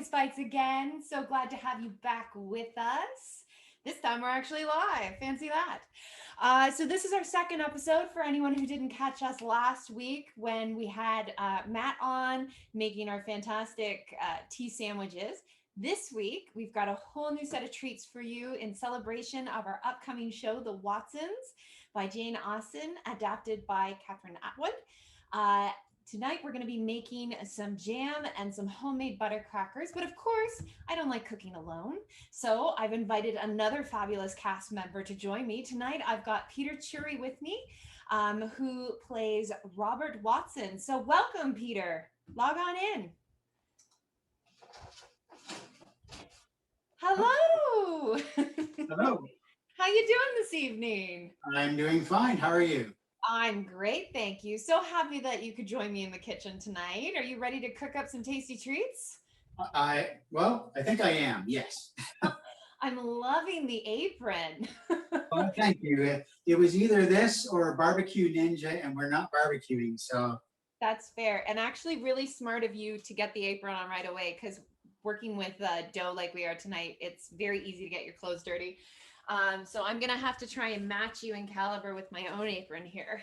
Bacchus Bites again. So glad to have you back with us. This time we're actually live. Fancy that. So this is our second episode for anyone who didn't catch us last week when we had Matt on making our fantastic tea sandwiches. This week, we've got a whole new set of treats for you in celebration of our upcoming show, The Watsons, by Jane Austen, adapted by Kathryn Attwood. Tonight, we're going to be making some jam and some homemade butter crackers. But of course, I don't like cooking alone. So I've invited another fabulous cast member to join me. Tonight, I've got Peter Churey with me, who plays Robert Watson. So welcome, Peter. Log on in. Hello. Hello. How you doing this evening? I'm doing fine. How are you? I'm great, thank you. So happy that you could join me in the kitchen tonight. Are you ready to cook up some tasty treats? I think I am. Yes. I'm loving the apron. Well, thank you. It was either this or Barbecue Ninja, and we're not barbecuing, so. That's fair, and actually really smart of you to get the apron on right away, because working with dough like we are tonight, it's very easy to get your clothes dirty. So I'm gonna have to try and match you in caliber with my own apron here.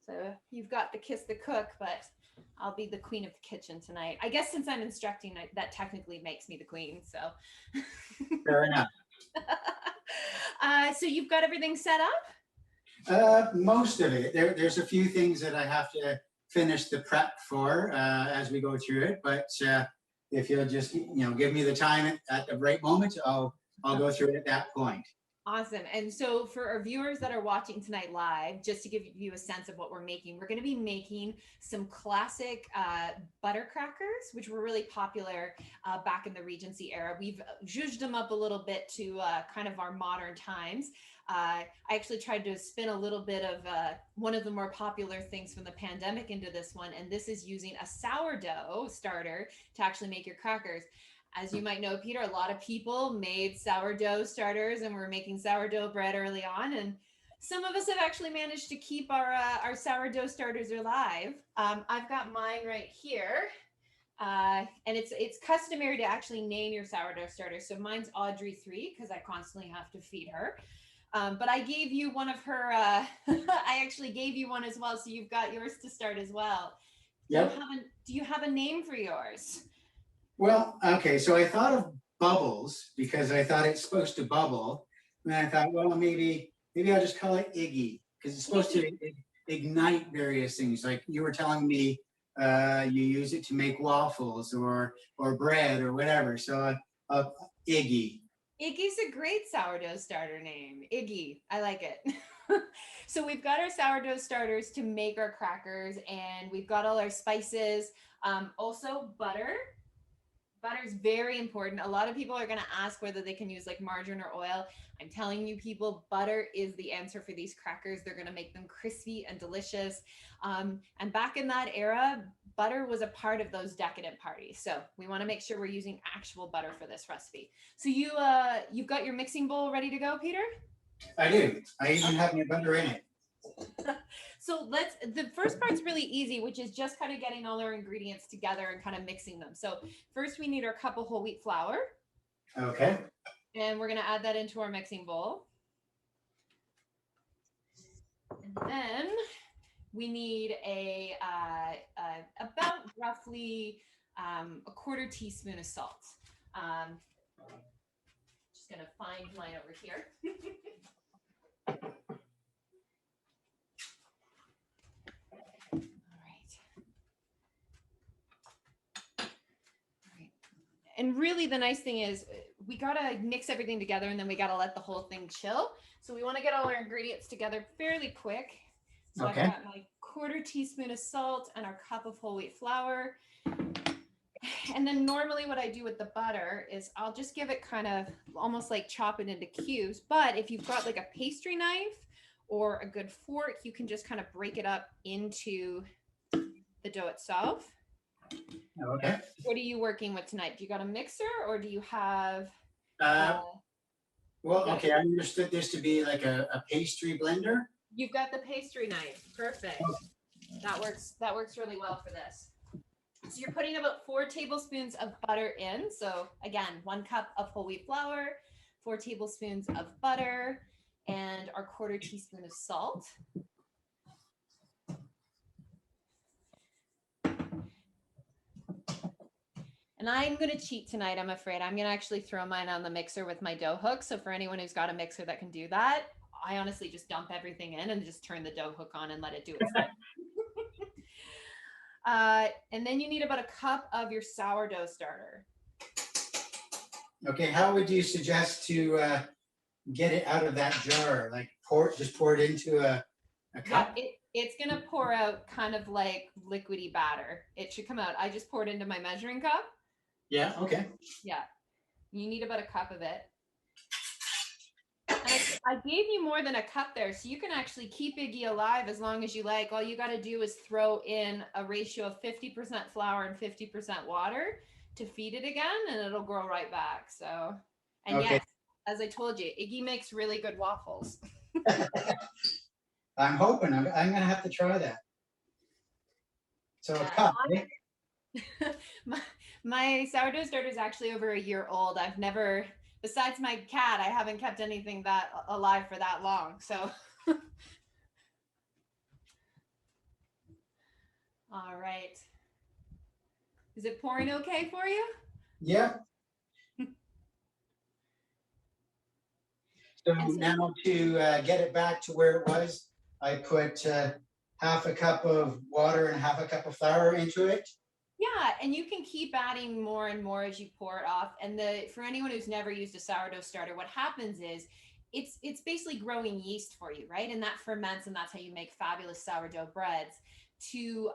So you've got the kiss the cook, but I'll be the queen of the kitchen tonight. I guess since I'm instructing, that technically makes me the queen. So Fair enough. So you've got everything set up? Most of it. There's a few things that I have to finish the prep for as we go through it. But if you'll just give me the time at the right moment, I'll go through it at that point. Awesome. And so for our viewers that are watching tonight live, just to give you a sense of what we're making, we're going to be making some classic butter crackers, which were really popular back in the Regency era. We've zhuzhed them up a little bit to kind of our modern times. I actually tried to spin a little bit of one of the more popular things from the pandemic into this one, and this is using a sourdough starter to actually make your crackers. As you might know, Peter, a lot of people made sourdough starters and were making sourdough bread early on. And some of us have actually managed to keep our sourdough starters alive. I've got mine right here. And it's customary to actually name your sourdough starter. So mine's Audrey 3 because I constantly have to feed her. But I gave you one of her, I actually gave you one as well. So you've got yours to start as well. Yep. Do you have a name for yours? Well, okay, so I thought of Bubbles because I thought it's supposed to bubble. And I thought, well, maybe I'll just call it Iggy because it's supposed to ignite various things. Like you were telling me you use it to make waffles or bread or whatever. So Iggy. Iggy's a great sourdough starter name. Iggy, I like it. So we've got our sourdough starters to make our crackers, and we've got all our spices. Also butter. Butter is very important. A lot of people are going to ask whether they can use like margarine or oil. I'm telling you people, butter is the answer for these crackers. They're going to make them crispy and delicious. And back in that era, butter was a part of those decadent parties. So we want to make sure we're using actual butter for this recipe. So you've got your mixing bowl ready to go, Peter? I do. I even have my butter in it. So the first part's really easy, which is just kind of getting all our ingredients together and kind of mixing them. So first we need our cup of whole wheat flour. Okay. And we're going to add that into our mixing bowl. And then we need about roughly a quarter teaspoon of salt. Just going to find mine over here. And really the nice thing is we got to mix everything together and then we got to let the whole thing chill. So we want to get all our ingredients together fairly quick. So okay. I've got my quarter teaspoon of salt and our cup of whole wheat flour. And then normally what I do with the butter is I'll just give it kind of almost like chop it into cubes. But if you've got like a pastry knife or a good fork, you can just kind of break it up into the dough itself. Okay. What are you working with tonight? Do you got a mixer or do you have? Well, okay, I understood this to be like a pastry blender. You've got the pastry knife. Perfect. Okay. That works really well for this. So you're putting about 4 tablespoons of butter in. So again, 1 cup of whole wheat flour, 4 tablespoons of butter, and our 1/4 teaspoon of salt. And I'm going to cheat tonight, I'm afraid. I'm going to actually throw mine on the mixer with my dough hook. So for anyone who's got a mixer that can do that, I honestly just dump everything in and just turn the dough hook on and let it do its thing. And then you need about 1 cup of your sourdough starter. Okay, how would you suggest to get it out of that jar? Like just pour it into a cup? Yeah, it's going to pour out kind of like liquidy batter. It should come out. I just poured into my measuring cup. Yeah, okay. Yeah, you need about 1 cup of it. And I gave you more than 1 cup there, so you can actually keep Iggy alive as long as you like. All you got to do is throw in a ratio of 50% flour and 50% water to feed it again, and it'll grow right back. So, and Okay. yes, as I told you, Iggy makes really good waffles. I'm hoping. I'm going to have to try that. So a cup, right? My sourdough starter is actually over 1 year old. I've never, besides my cat, I haven't kept anything that alive for that long. So, all right. Is it pouring okay for you? Yeah. So now to get it back to where it was, I put 1/2 cup of water and 1/2 cup of flour into it. Yeah, and you can keep adding more and more as you pour it off. And for anyone who's never used a sourdough starter, what happens is it's basically growing yeast for you, right? And that ferments, and that's how you make fabulous sourdough breads. To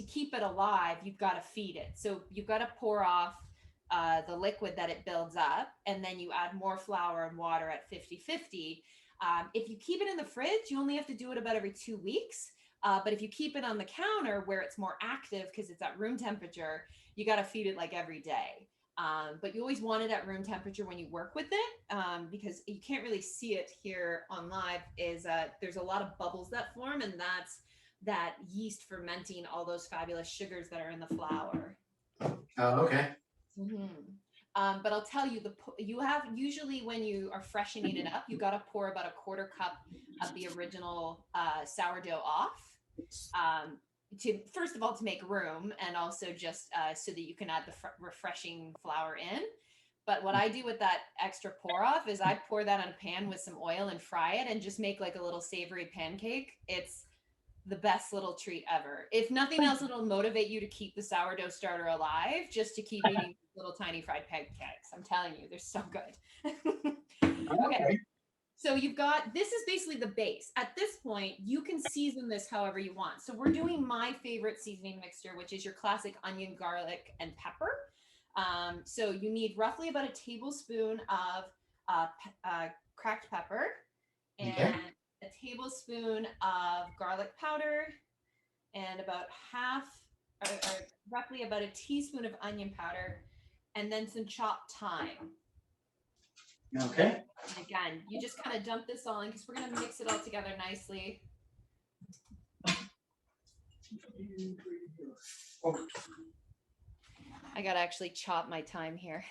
keep it alive, you've got to feed it. So you've got to pour off the liquid that it builds up, and then you add more flour and water at 50-50. If you keep it in the fridge, you only have to do it about every 2 weeks. But if you keep it on the counter where it's more active because it's at room temperature, you got to feed it like every day. But you always want it at room temperature when you work with it, because you can't really see it here on live. There's a lot of bubbles that form, and that's that yeast fermenting all those fabulous sugars that are in the flour. Oh, okay. Mm-hmm. But I'll tell you, you have usually when you are freshening it up, you got to pour about 1/4 cup of the original sourdough off. To first of all, to make room, and also just so that you can add the refreshing flour in. But what I do with that extra pour off is I pour that on a pan with some oil and fry it, and just make like a little savory pancake. It's the best little treat ever. If nothing else, it'll motivate you to keep the sourdough starter alive, just to keep eating little tiny fried pancakes. I'm telling you, they're so good. Okay. So this is basically the base. At this point, you can season this however you want. So we're doing my favorite seasoning mixture, which is your classic onion, garlic, and pepper. So you need roughly about 1 tablespoon of cracked pepper, and a tablespoon of garlic powder, and about roughly about 1 teaspoon of onion powder, and then some chopped thyme. Okay. And again, you just kind of dump this all in because we're going to mix it all together nicely. I got to actually chop my thyme here.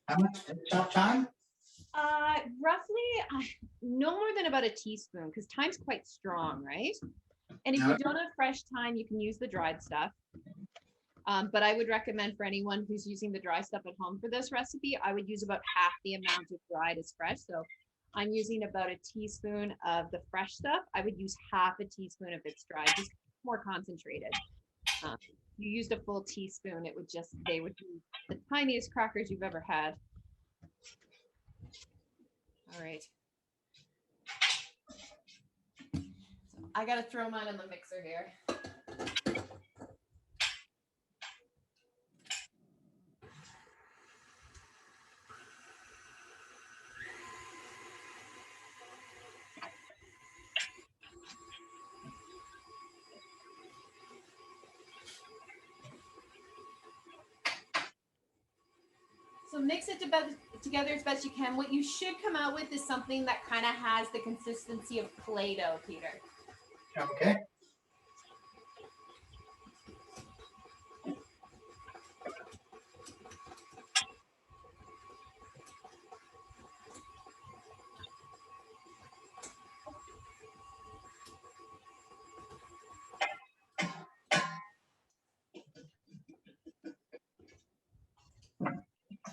How much chop thyme? Roughly no more than about 1 teaspoon, because thyme's quite strong, right? And if you don't have fresh thyme, you can use the dried stuff. But I would recommend for anyone who's using the dry stuff at home for this recipe, I would use about half the amount of dried as fresh. So I'm using about 1 teaspoon of the fresh stuff. I would use half a teaspoon if it's dried, just more concentrated. You used a full teaspoon, they would be the tiniest crackers you've ever had. All right. So I got to throw mine in the mixer here. So mix it together as best you can. What you should come out with is something that kind of has the consistency of Play-Doh, Peter. Okay.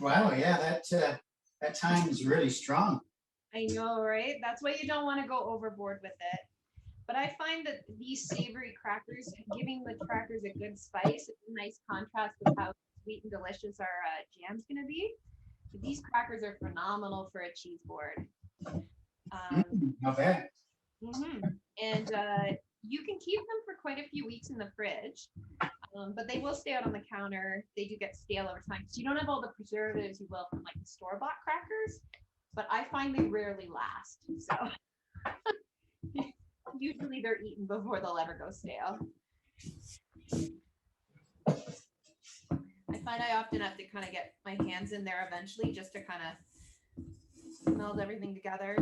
Wow, yeah, that time is really strong. I know, right? That's why you don't want to go overboard with it. But I find that these savory crackers, giving the crackers a good spice, it's a nice contrast with how sweet and delicious our jam's going to be. These crackers are phenomenal for a cheese board. Not bad. And you can keep them for quite a few weeks in the fridge, but they will stay out on the counter. They do get stale over time. So you don't have all the preservatives you will from like the store-bought crackers, but I find they rarely last. So usually they're eaten before they'll ever go stale. I find I often have to kind of get my hands in there eventually just to kind of meld everything together.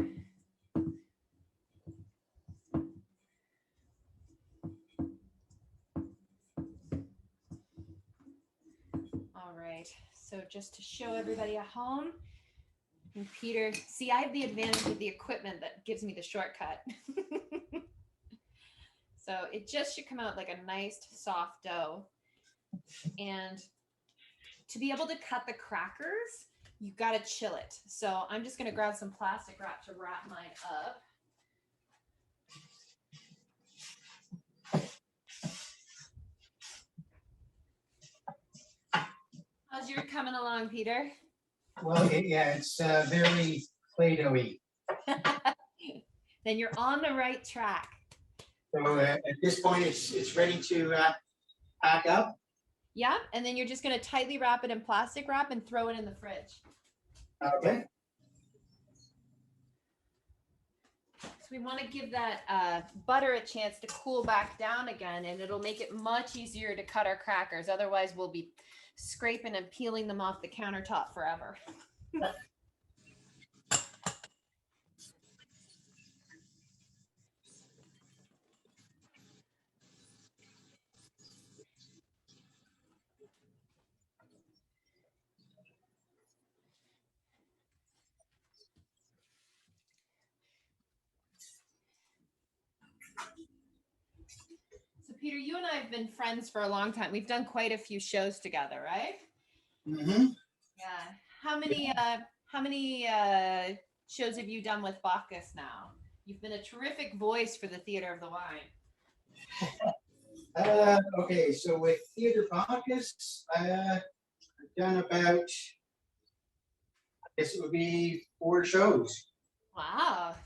All right, so just to show everybody at home, and Peter, see, I have the advantage of the equipment that gives me the shortcut. So it just should come out like a nice soft dough. And to be able to cut the crackers, you've got to chill it. So I'm just going to grab some plastic wrap to wrap mine up. How's yours coming along, Peter? Well, yeah, it's very Play-Doh-y. Then you're on the right track. So at this point, it's ready to pack up. Yeah, and then you're just going to tightly wrap it in plastic wrap and throw it in the fridge. Okay. So we want to give that butter a chance to cool back down again, and it'll make it much easier to cut our crackers. Otherwise, we'll be scraping and peeling them off the countertop forever. So Peter, you and I have been friends for a long time. We've done quite a few shows together, right? Mm-hmm. Yeah. How many shows have you done with Bacchus now? You've been a terrific voice for the Theater of the Wine. Okay, so with Theater Bacchus, I've done about, I guess it would be 4 shows. Wow.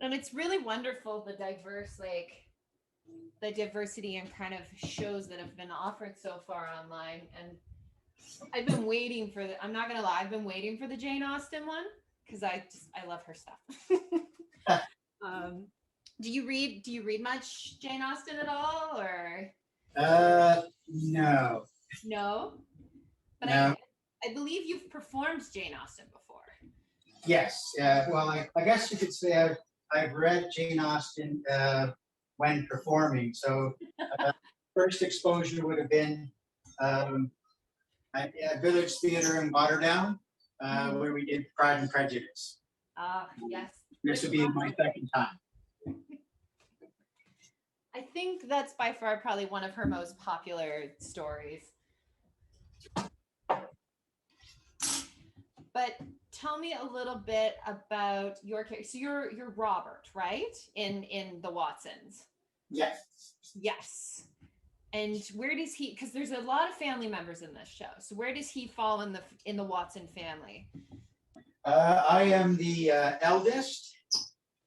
And it's really wonderful, the diversity and kind of shows that have been offered so far online. And I've been waiting for I'm not gonna lie, I've been waiting for the Jane Austen one because I love her stuff. Do you read much Jane Austen at all, or? No. No? But No. I believe you've performed Jane Austen before. Yes. Well, I guess you could say I've read Jane Austen when performing. So first exposure would have been at Village Theatre in Waterdown, where we did Pride and Prejudice. Yes. This would be my second time. I think that's by far probably one of her most popular stories. But tell me a little bit about your character. So you're Robert, right? In the Watsons. Yes. Yes. And where does he? Because there's a lot of family members in this show. So where does he fall in the Watson family? I am the eldest,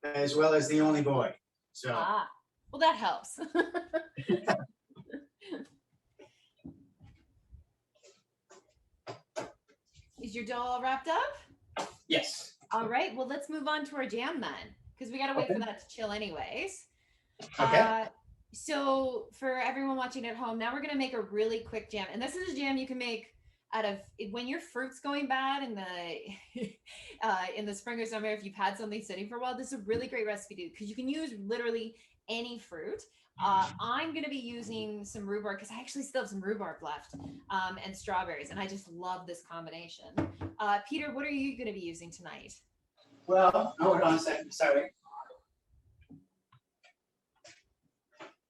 as well as the only boy. So. Well, that helps. Is your dough all wrapped up? Yes. All right. Well, let's move on to our jam then, because we got to wait for that to chill anyways. Okay. So for everyone watching at home, now we're going to make a really quick jam. And this is a jam you can make out of when your fruit's going bad in the spring or summer. If you've had something sitting for a while, this is a really great recipe to do because you can use literally any fruit. I'm going to be using some rhubarb because I actually still have some rhubarb left, and strawberries, and I just love this combination. Peter, what are you going to be using tonight? Well, hold on a second. Sorry.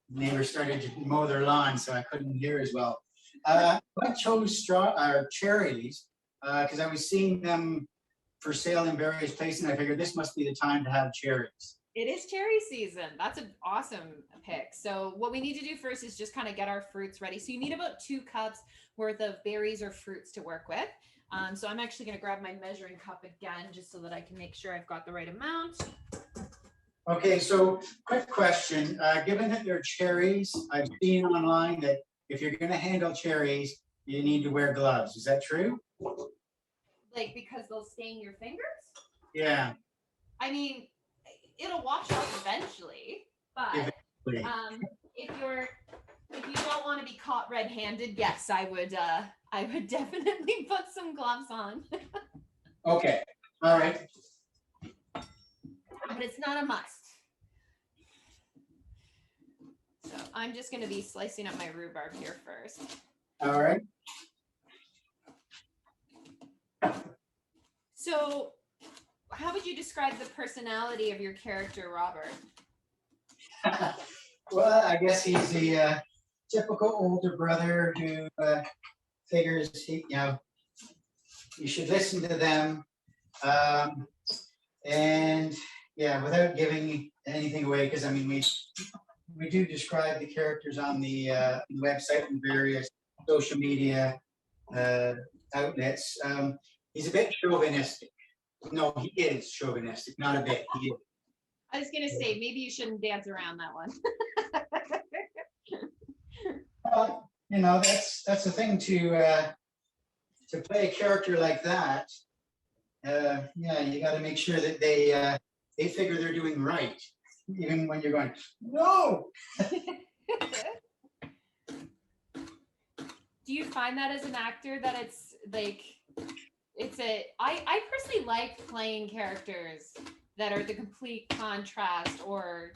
Neighbors started to mow their lawn, so I couldn't hear as well. I chose cherries because I was seeing them for sale in various places, and I figured this must be the time to have cherries. It is cherry season. That's an awesome pick. So what we need to do first is just kind of get our fruits ready. So you need about 2 cups worth of berries or fruits to work with. So I'm actually going to grab my measuring cup again, just so that I can make sure I've got the right amount. Okay, so quick question. Given that they're cherries, I've seen online that if you're going to handle cherries, you need to wear gloves. Is that true? Like, because they'll stain your fingers? Yeah. I mean, it'll wash off eventually, but if you don't want to be caught red-handed, yes, I would definitely put some gloves on. Okay. All right. But it's not a must. So I'm just going to be slicing up my rhubarb here first. All right. So how would you describe the personality of your character, Robert? Well, I guess he's the typical older brother who figures you should listen to them, and yeah, without giving anything away, because I mean we do describe the characters on the website and various social media outlets. He's a bit chauvinistic. No, he is chauvinistic, not a bit. He is. I was gonna say maybe you shouldn't dance around that one. That's the thing to play a character like that. You got to make sure that they figure they're doing right, even when you're going, no. Do you find that as an actor that it's like I personally like playing characters that are the complete contrast or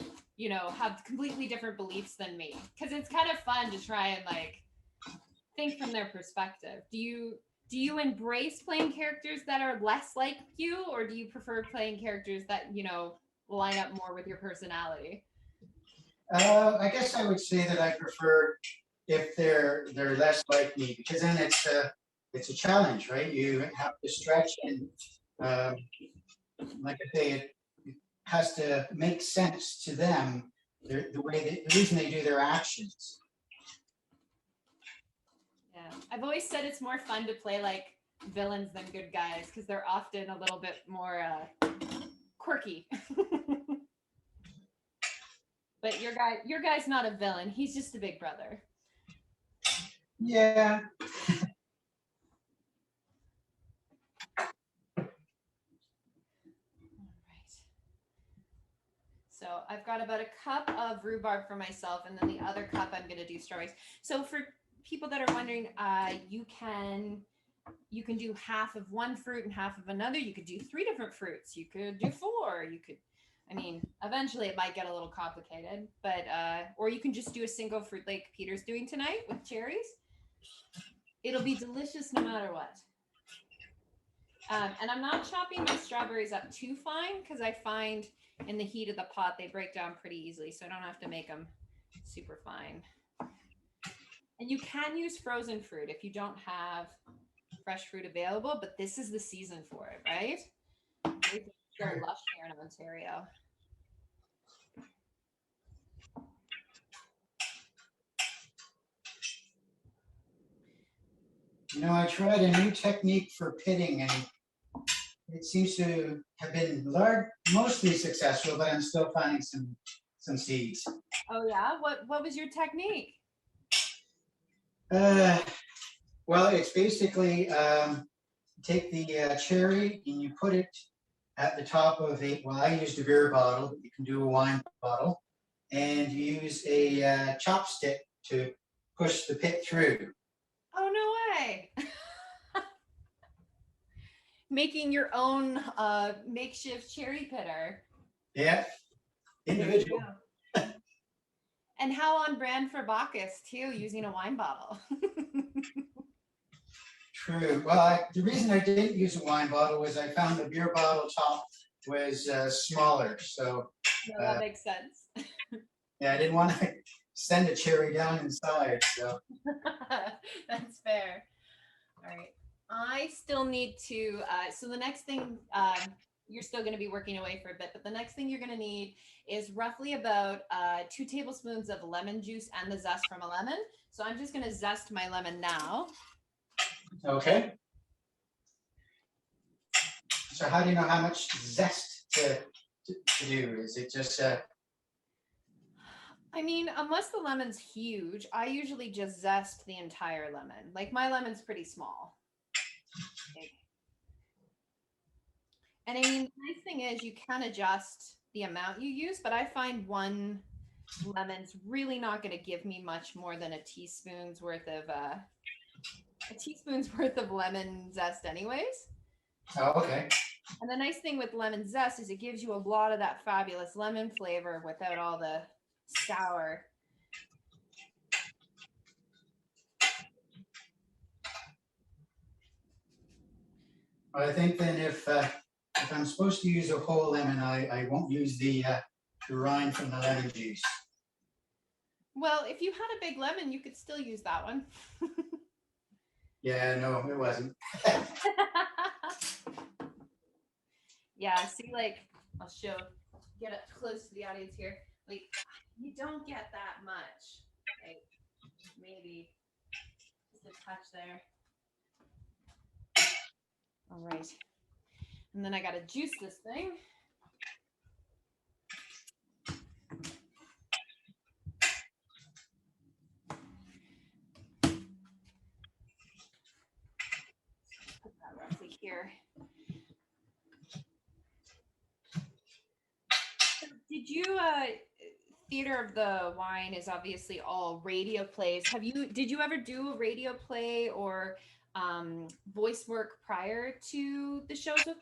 have completely different beliefs than me, because it's kind of fun to try and like think from their perspective. Do you embrace playing characters that are less like you, or do you prefer playing characters that line up more with your personality? I guess I would say that I prefer if they're less like me, because then it's a challenge, right? You have to stretch and like I say, it has to make sense to them, the reason they do their actions. Yeah, I've always said it's more fun to play like villains than good guys because they're often a little bit more quirky. But your guy's not a villain. He's just a big brother. Yeah. So I've got about a cup of rhubarb for myself, and then the other cup I'm going to do strawberries. So for people that are wondering, you can do half of one fruit and half of another. You could do 3 different fruits. You could do 4. Eventually it might get a little complicated, but or you can just do a single fruit like Peter's doing tonight with cherries. It'll be delicious no matter what. And I'm not chopping my strawberries up too fine because I find in the heat of the pot they break down pretty easily, so I don't have to make them super fine. And you can use frozen fruit if you don't have fresh fruit available, but this is the season for it, right? They're lush here in Ontario. I tried a new technique for pitting, and it seems to have been mostly successful, but I'm still finding some seeds. Oh yeah? What was your technique? Well, it's basically take the cherry and you put it at the top of I used a beer bottle, but you can do a wine bottle, and you use a chopstick to push the pit through. Oh, no way. Making your own makeshift cherry pitter. Yeah, individual. And how on brand for Bacchus too, using a wine bottle. True. Well, the reason I didn't use a wine bottle was I found the beer bottle top was smaller. So No, that makes sense. yeah, I didn't want to send a cherry down inside. So that's fair. All right. I still need to, so the next thing, you're still going to be working away for a bit, but the next thing you're going to need is roughly about 2 tablespoons of lemon juice and the zest from a lemon. So I'm just going to zest my lemon now. okay. So how do you know how much zest to do? Is it just I mean, unless the lemon's huge, I usually just zest the entire lemon. Like my lemon's pretty small. And I mean, the nice thing is you can adjust the amount you use, but I find 1 lemon's really not going to give me much more than a teaspoon's worth of lemon zest anyways. oh, okay. And the nice thing with lemon zest is it gives you a lot of that fabulous lemon flavor without all the sour. Well, I think then if I'm supposed to use a whole lemon, I won't use the rind from the lemon juice. Well, if you had a big lemon, you could still use that one. Yeah, no, it wasn't. Yeah, see, like, I'll show, get up close to the audience here. Like, you don't get that much. Like, maybe just a touch there. All right. And then I got to juice this thing. Put that roughly here. So did you, Theater of the Wine is obviously all radio plays. Did you ever do a radio play or voice work prior to the shows with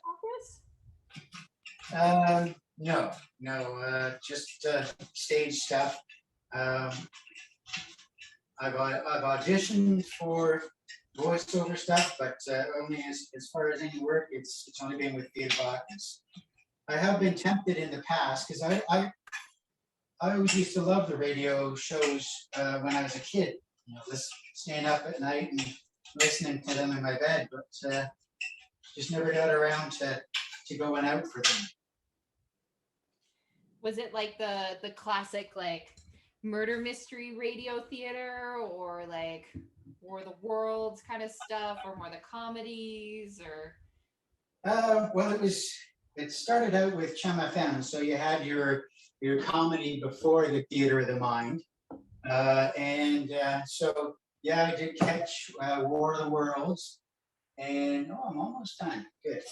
Bacchus? No, just stage stuff. I've auditioned for voiceover stuff, but only as far as any work, it's only been with Theatre Bacchus. I have been tempted in the past because I always used to love the radio shows when I was a kid. You know, staying up at night and listening to them in my bed, but just never got around to going out for them. Was it like the classic like murder mystery radio theater, or like War of the Worlds kind of stuff, or more the comedies, or? Well, it started out with Chum FM, so you had your comedy before the Theater of the Mind, and so yeah, I did catch War of the Worlds, and I'm almost done. Good.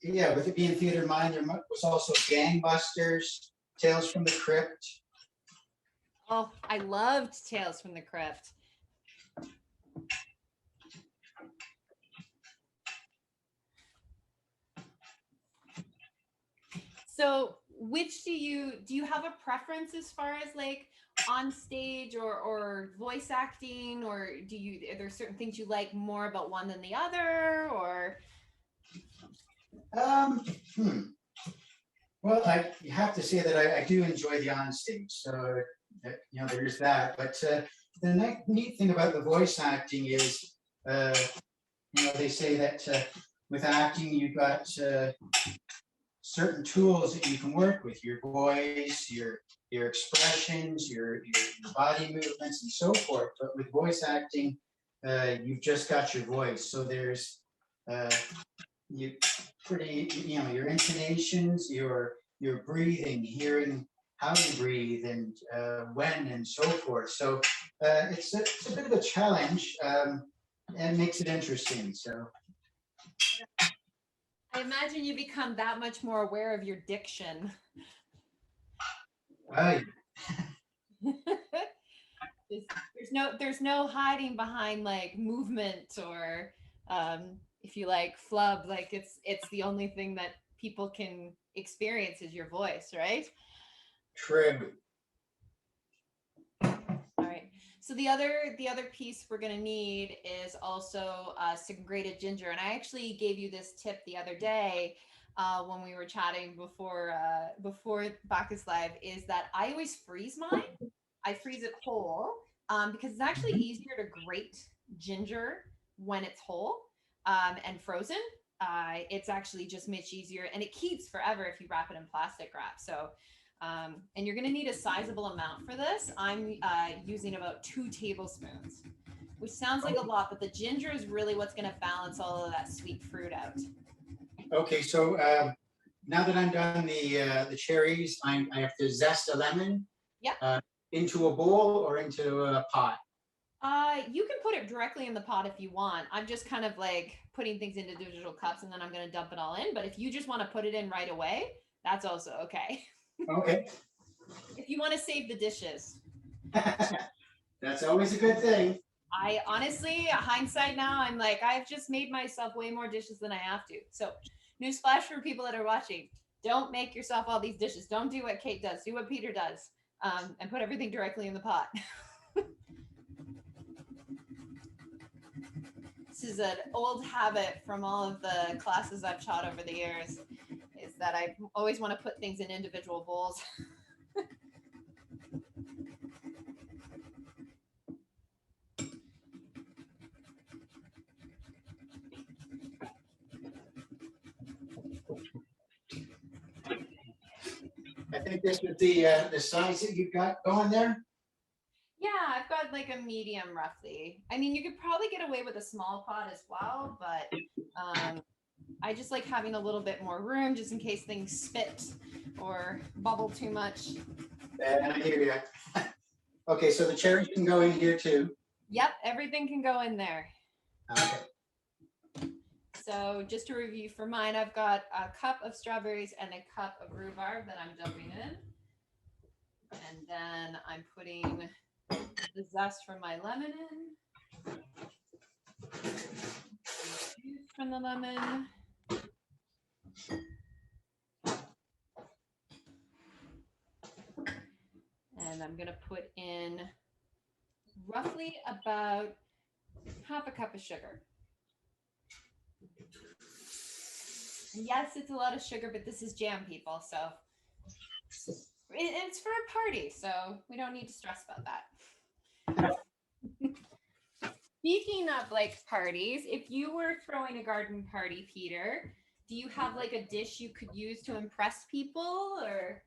Yeah, with it being Theater of the Mind, there was also Gangbusters, Tales from the Crypt. Oh, I loved Tales from the Crypt. So which do you have a preference as far as like on stage or voice acting, or are there certain things you like more about one than the other, or? Well, I have to say that I do enjoy the on stage, so you know, there's that. But the neat thing about the voice acting is, you know, they say that with acting you've got certain tools that you can work with: your voice, your expressions, your body movements, and so forth. But with voice acting, you've just got your voice. So there's you know, your intonations, your breathing, hearing how you breathe and when and so forth. So it's a bit of a challenge, and makes it interesting. So I imagine you become that much more aware of your diction. Oh, There's no hiding behind like movement or if you like flub, like it's the only thing that people can experience is your voice, right? true. All right. So the other piece we're gonna need is also some grated ginger, and I actually gave you this tip the other day when we were chatting before Bacchus Live. Is that I always freeze mine. I freeze it whole because it's actually easier to grate ginger when it's whole and frozen. It's actually just much easier, and it keeps forever if you wrap it in plastic wrap. So and you're going to need a sizable amount for this. I'm using about 2 tablespoons, which sounds like a lot, but the ginger is really what's going to balance all of that sweet fruit out. Okay, so now that I'm done the cherries, I have to zest a lemon. Yep. Into a bowl or into a pot. You can put it directly in the pot if you want. I'm just kind of like putting things into individual cups and then I'm going to dump it all in. But if you just want to put it in right away, that's also okay. Okay. If you want to save the dishes. That's always a good thing. I honestly, hindsight now, I'm like, I've just made myself way more dishes than I have to. So, newsflash for people that are watching: don't make yourself all these dishes. Don't do what Kate does. Do what Peter does, and put everything directly in the pot. This is an old habit from all of the classes I've taught over the years, is that I always want to put things in individual bowls. I think this was the size that you got going there. Yeah, I've got like a medium roughly. I mean, you could probably get away with a small pot as well, but I just like having a little bit more room just in case things spit or bubble too much. I hear you. Okay, so the cherries can go in here too. Yep, everything can go in there. Okay. So just to review for mine, I've got a cup of strawberries and a cup of rhubarb that I'm dumping in. And then I'm putting the zest from my lemon in. Juice from the lemon. And I'm going to put in roughly about half a cup of sugar. Yes, it's a lot of sugar, but this is jam, people. So it's for a party, so we don't need to stress about that. Speaking of like parties, if you were throwing a garden party, Peter, do you have like a dish you could use to impress people or?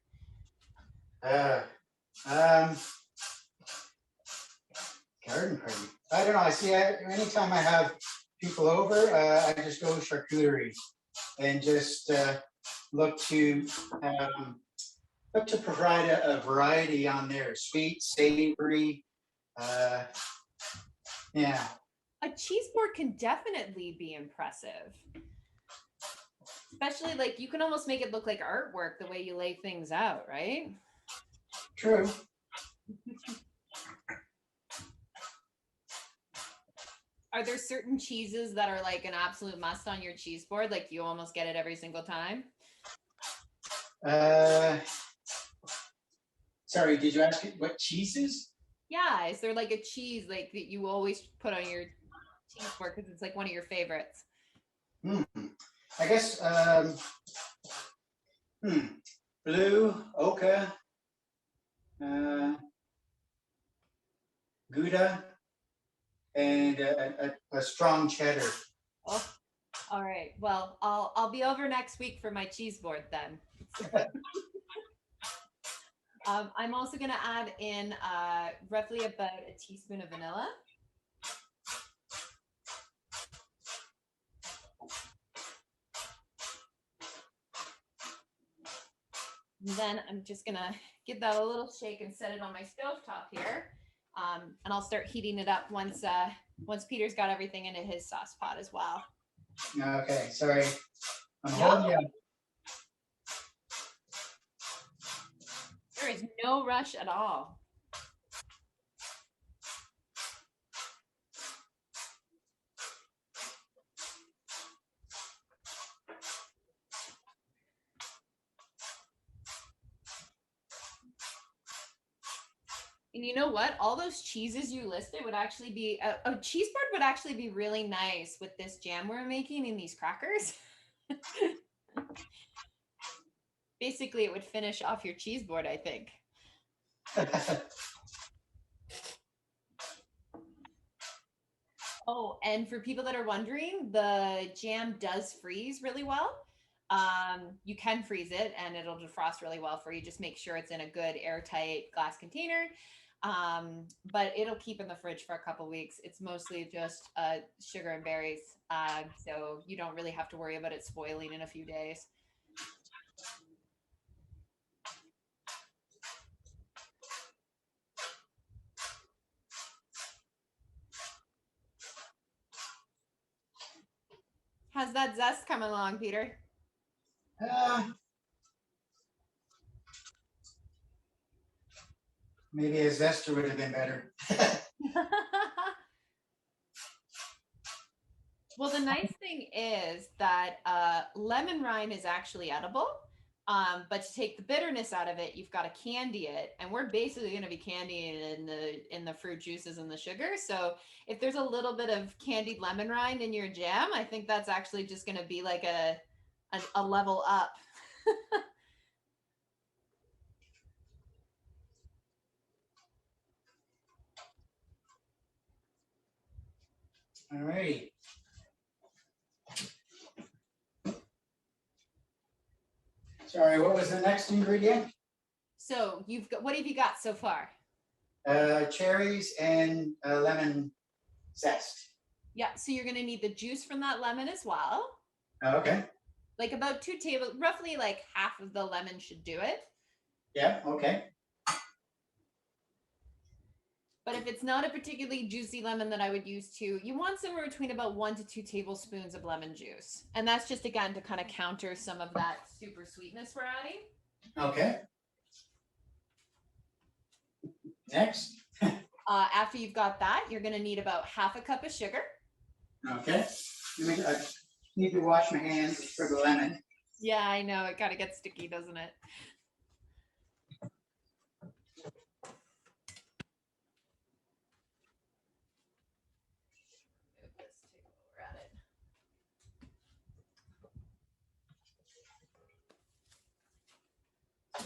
Garden party. I don't know. I see. Anytime I have people over, I just go with charcuterie and just look to provide a variety on there: sweet, savory. Yeah. A cheese board can definitely be impressive. Especially like you can almost make it look like artwork the way you lay things out, right? True. Are there certain cheeses that are like an absolute must on your cheese board? Like you almost get it every single time? Sorry, did you ask what cheeses? Yeah, is there like a cheese like that you always put on your cheese board because it's like one of your favorites? I guess blue, ochre, Gouda, and a strong cheddar. Oh, all right. Well, I'll be over next week for my cheese board then. I'm also going to add in roughly about a teaspoon of vanilla. And then I'm just going to give that a little shake and set it on my stovetop here. And I'll start heating it up once Peter's got everything into his sauce pot as well. Okay, sorry. I'm holding you. There is no rush at all. And you know what? All those cheeses you listed would actually be a cheese board would actually be really nice with this jam we're making in these crackers. Basically, it would finish off your cheese board, I think. Oh, and for people that are wondering, the jam does freeze really well. You can freeze it and it'll defrost really well for you. Just make sure it's in a good airtight glass container. But it'll keep in the fridge for a couple weeks. It's mostly just sugar and berries. So you don't really have to worry about it spoiling in a few days. How's that zest coming along, Peter? Maybe a zester would have been better. Well, the nice thing is that lemon rind is actually edible. But to take the bitterness out of it, you've got to candy it, and we're basically going to be candying in the fruit juices and the sugar. So if there's a little bit of candied lemon rind in your jam, I think that's actually just going to be like a level up. All right. Sorry, what was the next ingredient? So what have you got so far? Cherries and lemon zest. Yeah, so you're going to need the juice from that lemon as well. Okay. Like about roughly like half of the lemon should do it. Yeah, okay. But if it's not a particularly juicy lemon that I would use too, you want somewhere between about 1 to 2 tablespoons of lemon juice. And that's just, again, to kind of counter some of that super sweetness we're adding. Okay. Next. After you've got that, you're going to need about half a cup of sugar. Okay. I need to wash my hands for the lemon. Yeah, I know. It kind of gets sticky, doesn't it?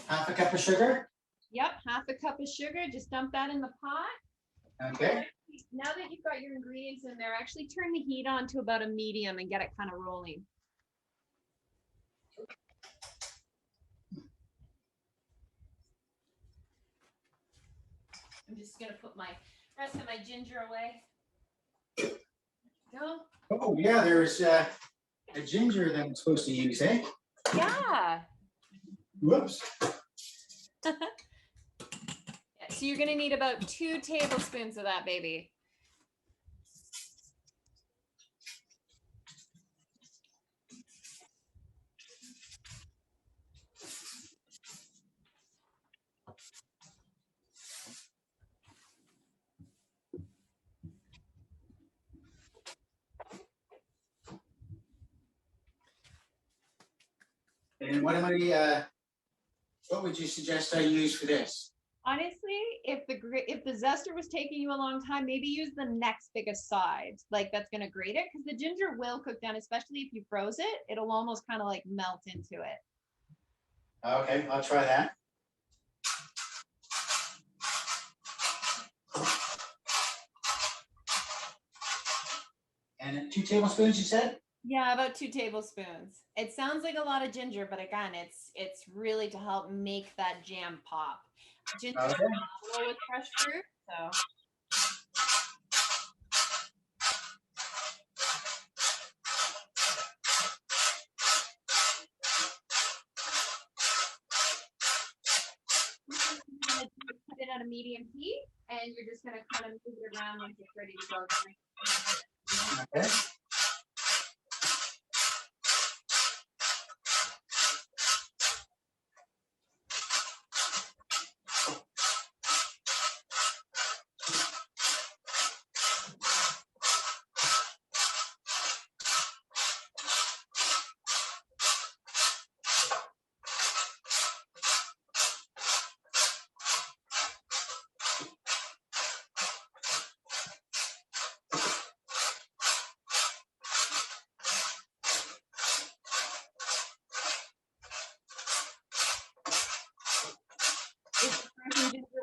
Half a cup of sugar. Yep, half a cup of sugar. Just dump that in the pot. Okay. Now that you've got your ingredients in there, actually turn the heat on to about a medium and get it kind of rolling. I'm just gonna put my rest of my ginger away. Go. Oh yeah, there's a ginger that I'm supposed to use, eh? Yeah. Whoops. Yeah, so you're gonna need about 2 tablespoons of that, baby. And what would you suggest I use for this? Honestly, if the zester was taking you a long time, maybe use the next biggest size. Like that's gonna grate it because the ginger will cook down, especially if you froze it. It'll almost kind of like melt into it. Okay, I'll try that. And 2 tablespoons, you said? Yeah, about 2 tablespoons. It sounds like a lot of ginger, but again, it's really to help make that jam pop. Ginger is possible with fresh fruit, so. Put it at a medium heat, and you're just gonna kind of move it around once it's ready to go. Okay.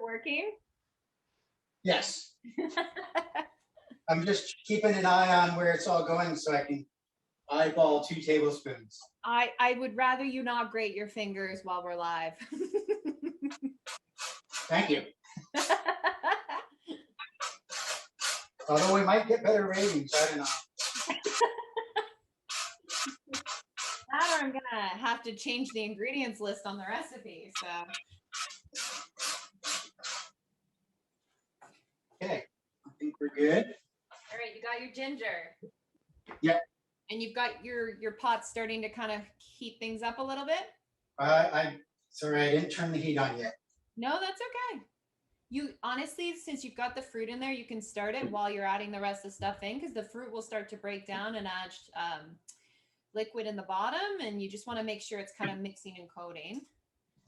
working? Yes. I'm just keeping an eye on where it's all going so I can eyeball 2 tablespoons. I would rather you not grate your fingers while we're live. Thank you. Although we might get better ratings, I don't know. That or I'm gonna have to change the ingredients list on the recipe. So Okay, I think we're good. all right, you got your ginger. Yep. And you've got your pot starting to kind of heat things up a little bit. Sorry, I didn't turn the heat on yet. No, that's okay. You honestly, since you've got the fruit in there, you can start it while you're adding the rest of the stuff in, because the fruit will start to break down and add liquid in the bottom, and you just want to make sure it's kind of mixing and coating.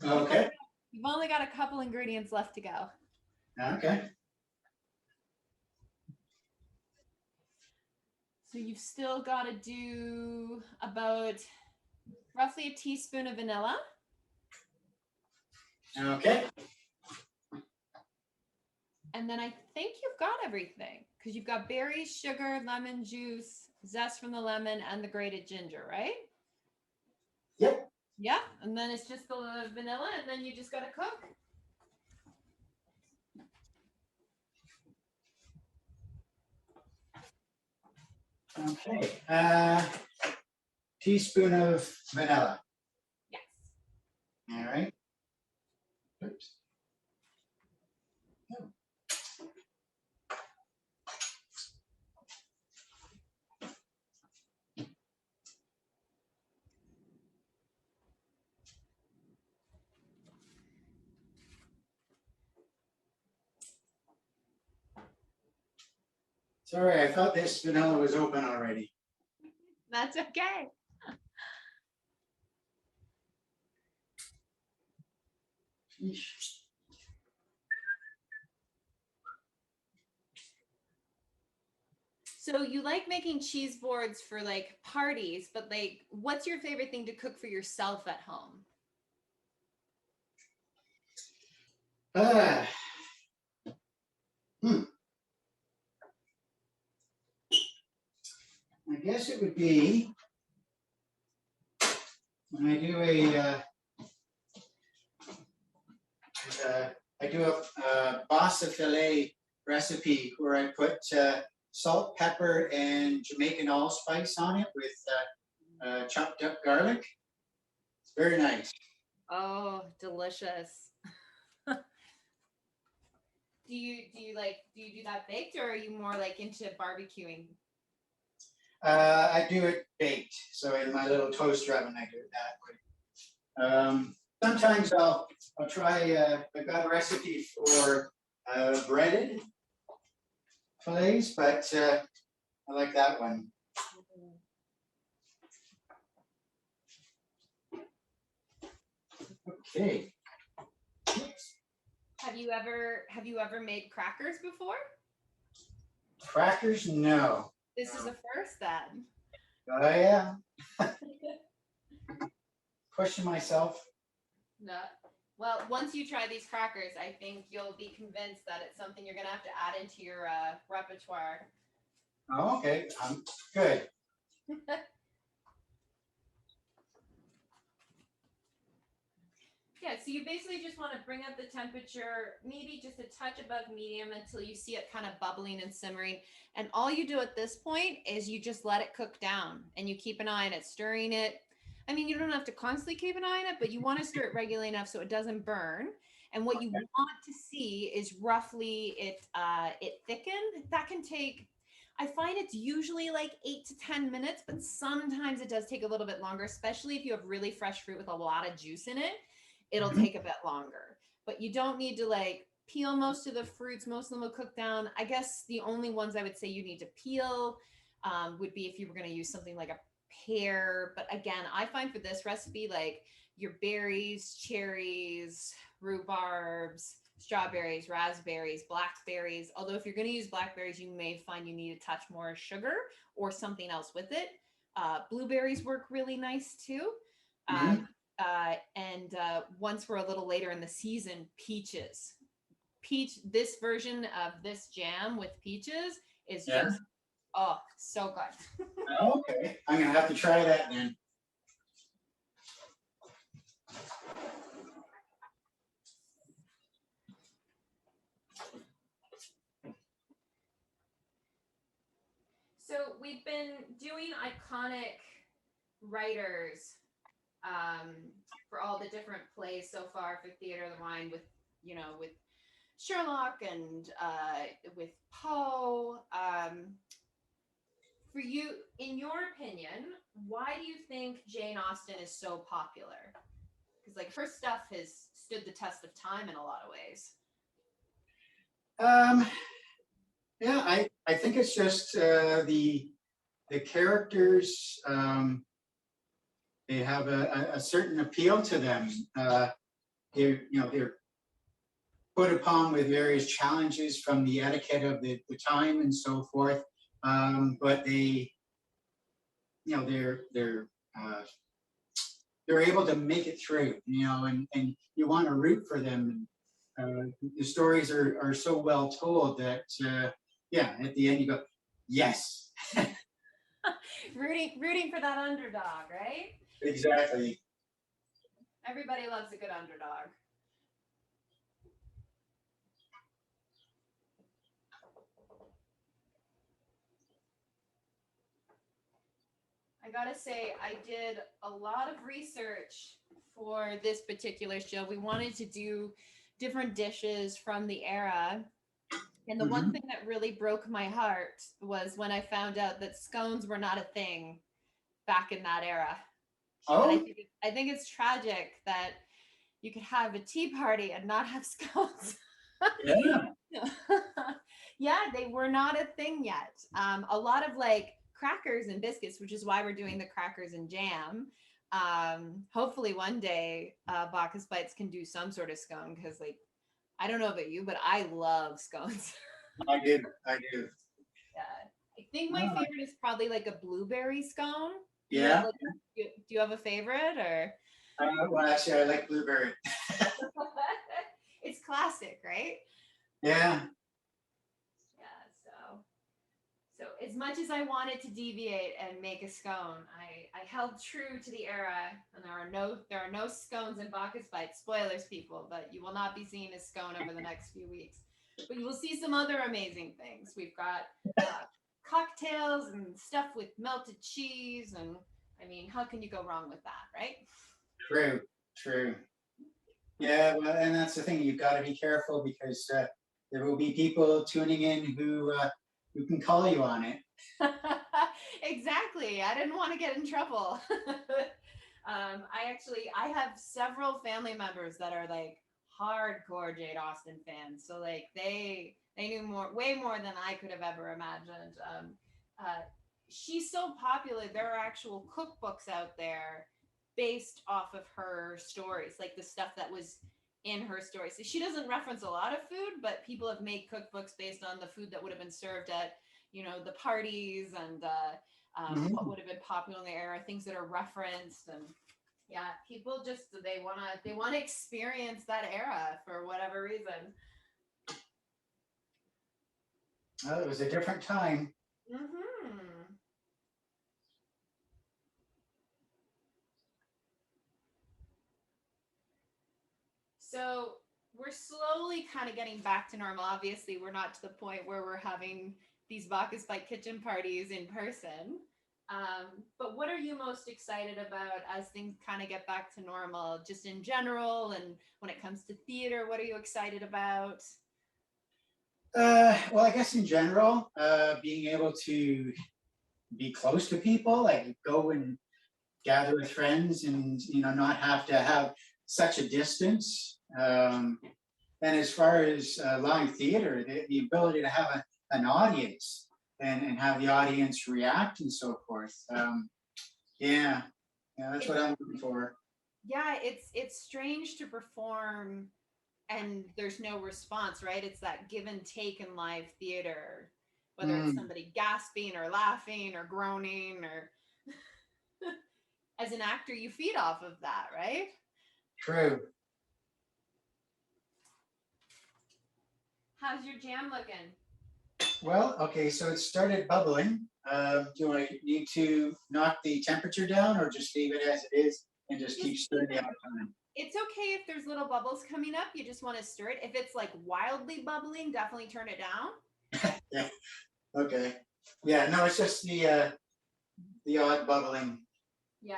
Okay. You've only got a couple ingredients left to go. Okay. So you've still got to do about roughly a teaspoon of vanilla. Okay. And then I think you've got everything, because you've got berries, sugar, lemon juice, zest from the lemon, and the grated ginger, right? Yep. Yeah. And then it's just the vanilla, and then you just got to cook. Okay. Teaspoon of vanilla. Yes. All right. Oops. Oh. Sorry, I thought this vanilla was open already. That's okay. Sheesh. So you like making cheese boards for like parties, but like, what's your favorite thing to cook for yourself at home? Ah. I guess it would be when I do a bassa filet recipe where I put salt, pepper, and Jamaican allspice on it with chopped up garlic. It's very nice. Oh, delicious. Do you do that baked, or are you more like into barbecuing? I do it baked, so in my little toaster oven, I do it that way. Sometimes I'll try. I've got a recipe for breaded fillets, but I like that one. Okay. Have you ever made crackers before? Crackers, no. This is a first then. Oh yeah. Pushing myself. No. Well, once you try these crackers, I think you'll be convinced that it's something you're gonna have to add into your repertoire. Oh, okay. Good. Yeah, so you basically just want to bring up the temperature, maybe just a touch above medium until you see it kind of bubbling and simmering. And all you do at this point is you just let it cook down, and you keep an eye on it, stirring it. I mean, you don't have to constantly keep an eye on it, but you want to stir it regularly enough so it doesn't burn. And what you want to see is roughly it thicken. That can take, I find it's usually like 8 to 10 minutes, but sometimes it does take a little bit longer, especially if you have really fresh fruit with a lot of juice in it. It'll take a bit longer, but you don't need to like peel most of the fruits. Most of them will cook down. I guess the only ones I would say you need to peel would be if you were going to use something like a pear. But again, I find for this recipe, like your berries, cherries, rhubarbs, strawberries, raspberries, blackberries. Although if you're going to use blackberries, you may find you need a touch more sugar or something else with it. Blueberries work really nice too. And once we're a little later in the season, peaches. this version of this jam with peaches is Yeah. just, oh, so good. Okay, I'm gonna have to try that then. So we've been doing iconic writers for all the different plays so far for Theater of the Mind with, with Sherlock and with Poe. For you, in your opinion, why do you think Jane Austen is so popular? Because like her stuff has stood the test of time in a lot of ways. Yeah, I think it's just the characters. They have a certain appeal to them. They're put upon with various challenges from the etiquette of the time and so forth. But they're able to make it through, and you want to root for them. The stories are so well told that, at the end you go, yes. rooting for that underdog, right? Exactly. Everybody loves a good underdog. I gotta say, I did a lot of research for this particular show. We wanted to do different dishes from the era. And the one thing that really broke my heart was when I found out that scones were not a thing back in that era. Oh, and I think it's tragic that you could have a tea party and not have scones. yeah. Yeah, they were not a thing yet. A lot of like crackers and biscuits, which is why we're doing the crackers and jam. Hopefully one day Bacchus Bites can do some sort of scone, because like I don't know about you, but I love scones. I do. Yeah. I think my favorite is probably like a blueberry scone. Yeah. Do you have a favorite or? Well, actually, I like blueberry. It's classic, right? Yeah. Yeah. So as much as I wanted to deviate and make a scone, I held true to the era, and there are no scones in Bacchus Bites. Spoilers, people, but you will not be seeing a scone over the next few weeks. But you will see some other amazing things. We've got cocktails and stuff with melted cheese, and I mean, how can you go wrong with that, right? True. Yeah, well, and that's the thing. You've got to be careful, because there will be people tuning in who can call you on it. Exactly. I didn't want to get in trouble. I have several family members that are like hardcore Jane Austen fans. So like they knew way more than I could have ever imagined. She's so popular. There are actual cookbooks out there based off of her stories, like the stuff that was in her stories. So she doesn't reference a lot of food, but people have made cookbooks based on the food that would have been served at, the parties, and what would have been popular in the era, things that are referenced. And yeah, people just they want to experience that era for whatever reason. Well, it was a different time. So we're slowly kind of getting back to normal. Obviously, we're not to the point where we're having these Bacchus Bite kitchen parties in person. But what are you most excited about as things kind of get back to normal, just in general? And when it comes to theater, what are you excited about? Well, I guess in general, being able to be close to people, like go and gather with friends, and not have to have such a distance. And as far as live theater, the ability to have an audience, and have the audience react and so forth. Yeah, that's what I'm looking for. Yeah, it's strange to perform and there's no response, right? It's that give and take in live theater, whether it's somebody gasping or laughing or groaning, or as an actor, you feed off of that, right? True. How's your jam looking? Well, okay, so it started bubbling. Do I need to knock the temperature down or just leave it as it is and just keep stirring the out time? It's okay if there's little bubbles coming up. You just want to stir it. If it's like wildly bubbling, definitely turn it down. Yeah. Okay. Yeah. No, it's just the odd bubbling. Yeah.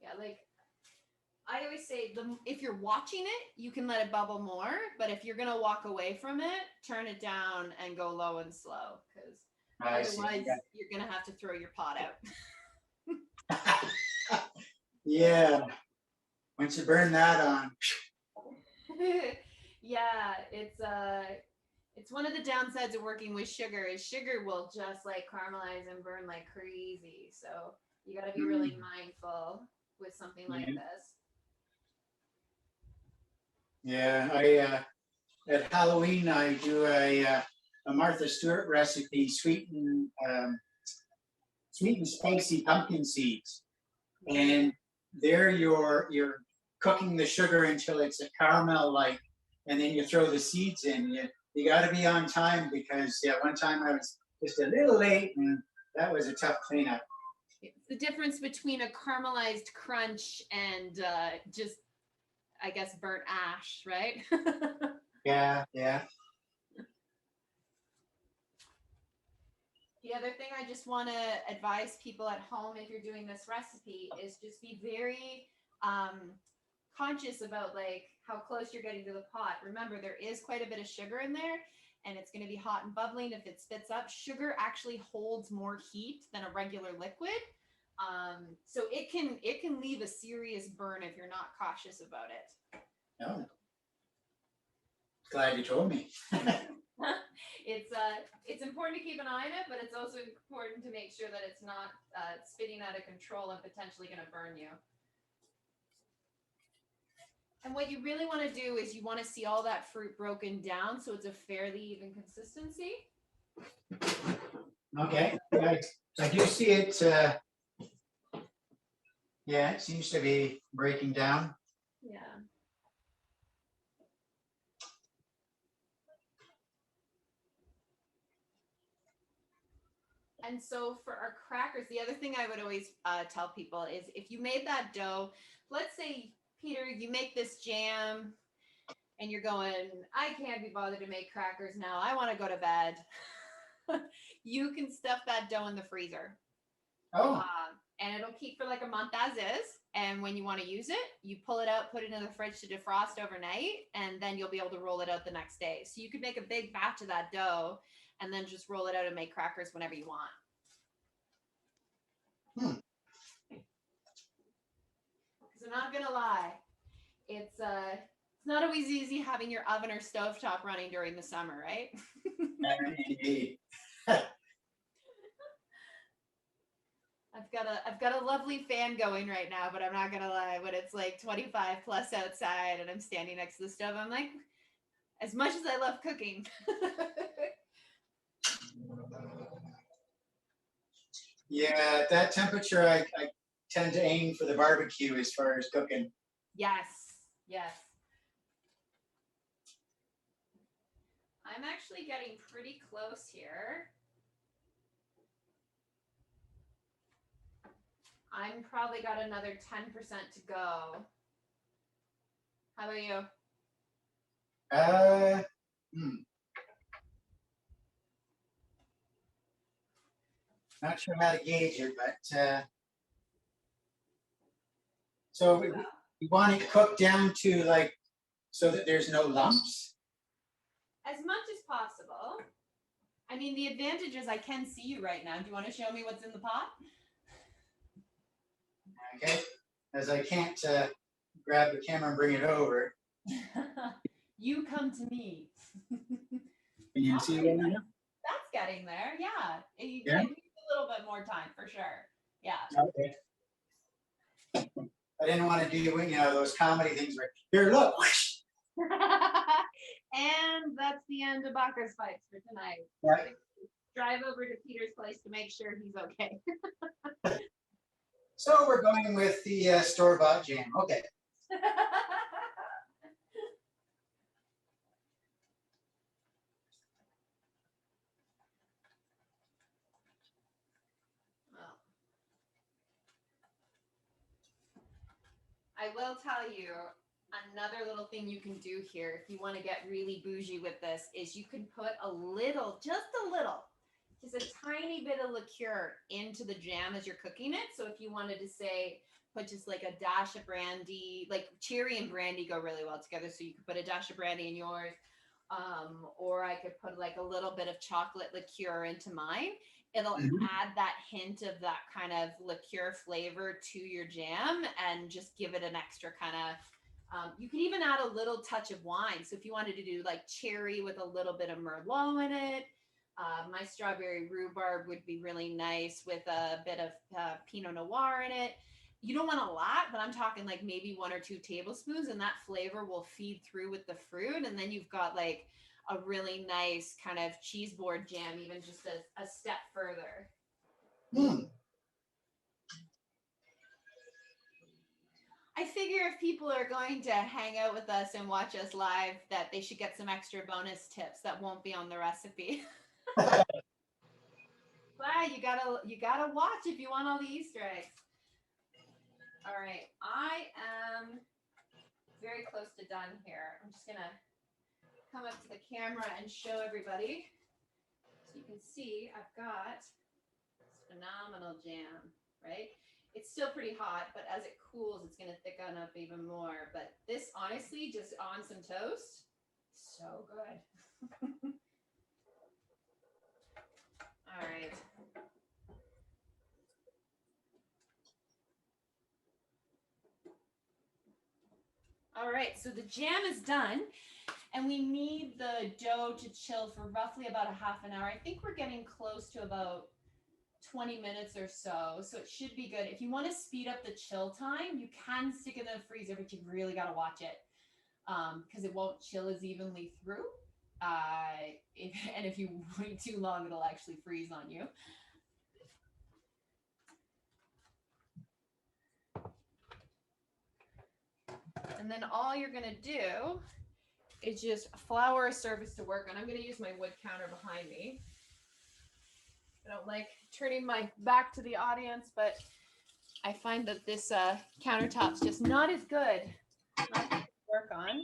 Yeah. Like I always say, if you're watching it, you can let it bubble more. But if you're gonna walk away from it, turn it down and go low and slow, because otherwise you're gonna have to throw your pot out. Yeah. Once you burn that on. Yeah, it's one of the downsides of working with sugar is sugar will just like caramelize and burn like crazy. So you got to be really mindful with something like this. Yeah, I at Halloween I do a Martha Stewart recipe, sweet and spicy pumpkin seeds, and there you're cooking the sugar until it's a caramel like, and then you throw the seeds in. You got to be on time because one time I was just a little late and that was a tough cleanup. It's the difference between a caramelized crunch and just, I guess, burnt ash, right? Yeah, yeah. The other thing I just want to advise people at home, if you're doing this recipe, is just be very conscious about like how close you're getting to the pot. Remember, there is quite a bit of sugar in there, and it's going to be hot and bubbling. If it spits up, sugar actually holds more heat than a regular liquid, so it can leave a serious burn if you're not cautious about it. No. Glad you told me. It's important to keep an eye on it, but it's also important to make sure that it's not spitting out of control and potentially going to burn you. And what you really want to do is you want to see all that fruit broken down so it's a fairly even consistency. Okay, I do see it. Yeah, it seems to be breaking down. Yeah. And so for our crackers, the other thing I would always tell people is if you made that dough, let's say, Peter, you make this jam and you're going, I can't be bothered to make crackers now. I want to go to bed. You can stuff that dough in the freezer. Oh. And it'll keep for like a month as is. And when you want to use it, you pull it out, put it in the fridge to defrost overnight, and then you'll be able to roll it out the next day. So you could make a big batch of that dough and then just roll it out and make crackers whenever you want. Because I'm not gonna lie, it's not always easy having your oven or stovetop running during the summer, right? Indeed. I've got a lovely fan going right now, but I'm not gonna lie, when it's like 25 plus outside and I'm standing next to the stove, I'm like, as much as I love cooking. Yeah, at that temperature, I tend to aim for the barbecue as far as cooking. Yes, yes. I'm actually getting pretty close here. I'm probably got another 10% to go. How about you? Not sure how to gauge it, but so we want it cooked down to like, so that there's no lumps? As much as possible. I mean, the advantage is I can see you right now. Do you want to show me what's in the pot? Okay, as I can't grab the camera and bring it over. You come to me. Can you see it now? That's getting there, yeah. It Yeah? needs a little bit more time, for sure. Yeah. Okay. I didn't want to do, those comedy things where, here, look. And that's the end of Bacchus Bites for tonight. Yeah. Drive over to Peter's place to make sure he's okay. So we're going with the store-bought jam. Okay. I will tell you another little thing you can do here if you want to get really bougie with this is you can put a little, just a tiny bit of liqueur into the jam as you're cooking it. So if you wanted to say, put just like a dash of brandy, like cherry and brandy go really well together. So you could put a dash of brandy in yours. Or I could put like a little bit of chocolate liqueur into mine. It'll add that hint of that kind of liqueur flavor to your jam and just give it an extra kind of, you can even add a little touch of wine. So if you wanted to do like cherry with a little bit of Merlot in it, my strawberry rhubarb would be really nice with a bit of Pinot Noir in it. You don't want a lot, but I'm talking like maybe 1 or 2 tablespoons, and that flavor will feed through with the fruit. And then you've got like a really nice kind of cheese board jam, even just a step further. I figure if people are going to hang out with us and watch us live, that they should get some extra bonus tips that won't be on the recipe. But you gotta watch if you want all the Easter eggs. All right, I am very close to done here. I'm just gonna come up to the camera and show everybody. So you can see I've got this phenomenal jam, right? It's still pretty hot, but as it cools, it's gonna thicken up even more. But this, honestly, just on some toast, so good. All right. All right, so the jam is done, and we need the dough to chill for roughly about a half an hour. I think we're getting close to about 20 minutes or so, so it should be good. If you want to speed up the chill time, you can stick it in the freezer, but you've really got to watch it because it won't chill as evenly through. And if you wait too long, it'll actually freeze on you. And then all you're gonna do is just flour a surface to work on. I'm gonna use my wood counter behind me. I don't like turning my back to the audience, but I find that this countertop's just not as good to work on.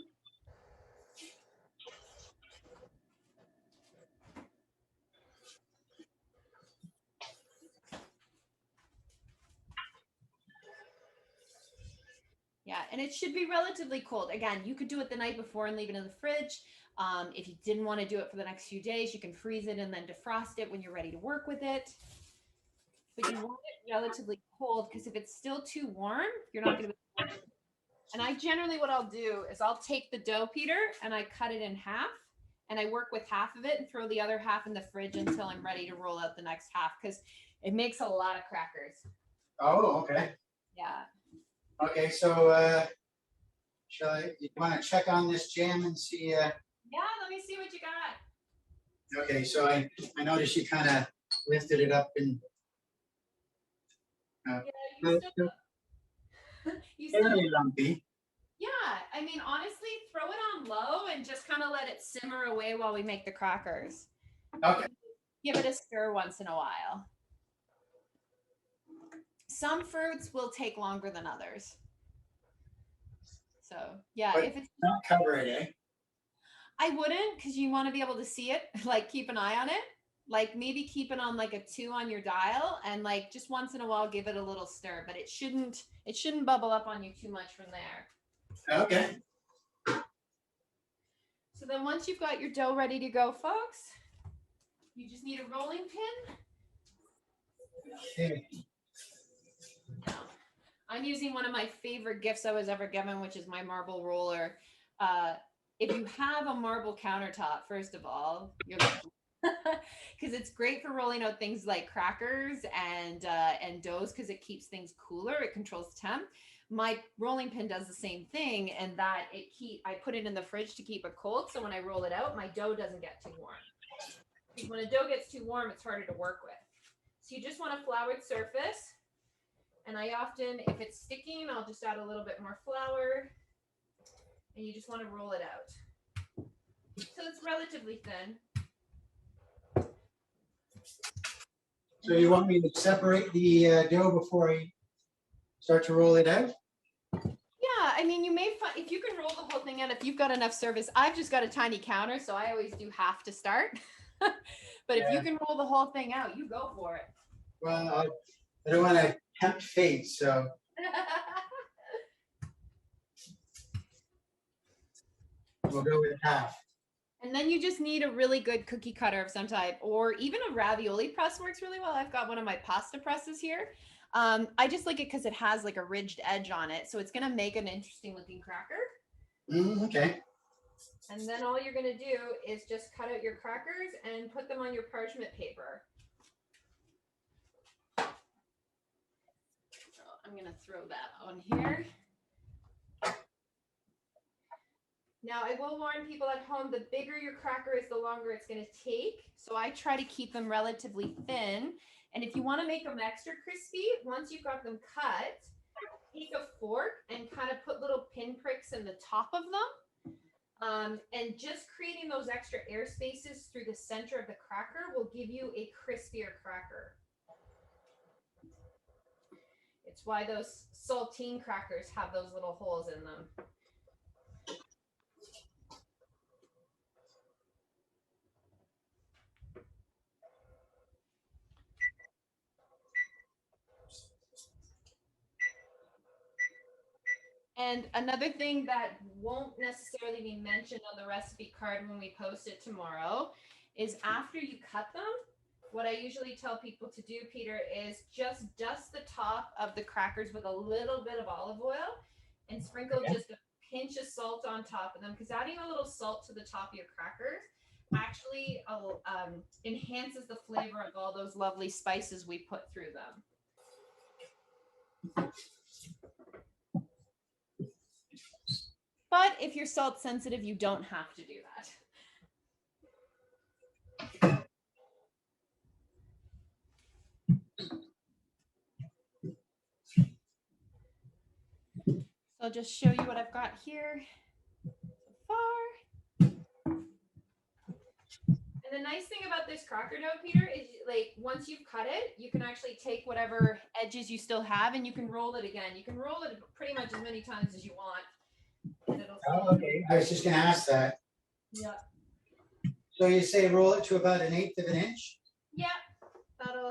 Yeah, and it should be relatively cold. Again, you could do it the night before and leave it in the fridge. If you didn't want to do it for the next few days, you can freeze it and then defrost it when you're ready to work with it. But you want it relatively cold because if it's still too warm, you're not going to be able to. And I generally, what I'll do is I'll take the dough, Peter, and I cut it in half, and I work with half of it and throw the other half in the fridge until I'm ready to roll out the next half because it makes a lot of crackers. Oh, okay. Yeah. Okay, so you want to check on this jam and see? Yeah, let me see what you got. Okay, so I noticed you kind of lifted it up and you still very lumpy. Yeah, I mean, honestly, throw it on low and just kind of let it simmer away while we make the crackers. Okay. Give it a stir once in a while. Some fruits will take longer than others. So, yeah. But if it's not cover it, eh? I wouldn't, because you want to be able to see it, like keep an eye on it. Like maybe keep it on like a 2 on your dial and like just once in a while give it a little stir, but it shouldn't bubble up on you too much from there. Okay. So then once you've got your dough ready to go, folks, you just need a rolling pin. Okay. Now, I'm using one of my favorite gifts I was ever given, which is my marble roller. If you have a marble countertop, first of all, you're lucky. Because it's great for rolling out things like crackers and doughs because it keeps things cooler. It controls temp. My rolling pin does the same thing, and that I put it in the fridge to keep it cold. So when I roll it out, my dough doesn't get too warm. Because when a dough gets too warm, it's harder to work with. So you just want a floured surface. And I often, if it's sticking, I'll just add a little bit more flour. And you just want to roll it out. So it's relatively thin. So you want me to separate the dough before I start to roll it out? Yeah, I mean, you may find if you can roll the whole thing out, if you've got enough service. I've just got a tiny counter, so I always do half to start. But if you can roll the whole thing out, you go for it. Well, I don't want to tempt fate, so we'll go with half. And then you just need a really good cookie cutter of some type, or even a ravioli press works really well. I've got one of my pasta presses here. I just like it because it has like a ridged edge on it, so it's gonna make an interesting looking cracker. Okay. And then all you're gonna do is just cut out your crackers and put them on your parchment paper. So I'm gonna throw that on here. Now, I will warn people at home, the bigger your cracker is, the longer it's going to take. So I try to keep them relatively thin. And if you want to make them extra crispy, once you've got them cut, take a fork and kind of put little pinpricks in the top of them. And just creating those extra air spaces through the center of the cracker will give you a crispier cracker. It's why those saltine crackers have those little holes in them. And another thing that won't necessarily be mentioned on the recipe card when we post it tomorrow is after you cut them, what I usually tell people to do, Peter, is just dust the top of the crackers with a little bit of olive oil and sprinkle just a pinch of salt on top of them, because adding a little salt to the top of your crackers actually enhances the flavor of all those lovely spices we put through them. But if you're salt sensitive, you don't have to do that. So I'll just show you what I've got here so far. And the nice thing about this cracker dough, Peter, is like once you've cut it, you can actually take whatever edges you still have and you can roll it again. You can roll it pretty much as many times as you want. Oh, okay. I was just going to ask that. Yeah. So you say roll it to about 1/8 of an inch? Yeah, that'll.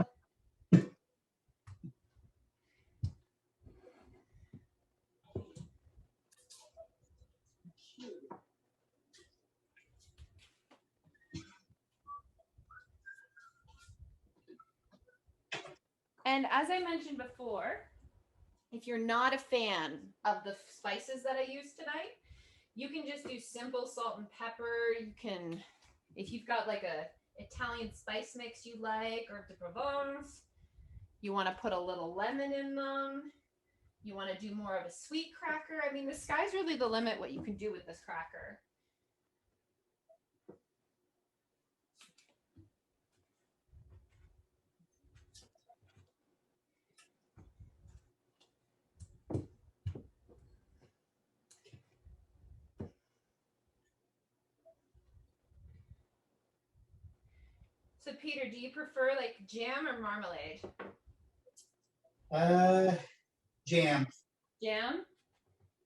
And as I mentioned before, if you're not a fan of the spices that I used tonight, you can just do simple salt and pepper. You can, if you've got like a Italian spice mix you like, or de Provence, you want to put a little lemon in them. You want to do more of a sweet cracker. I mean, the sky's really the limit what you can do with this cracker. So Peter, do you prefer like jam or marmalade? Jam. Jam?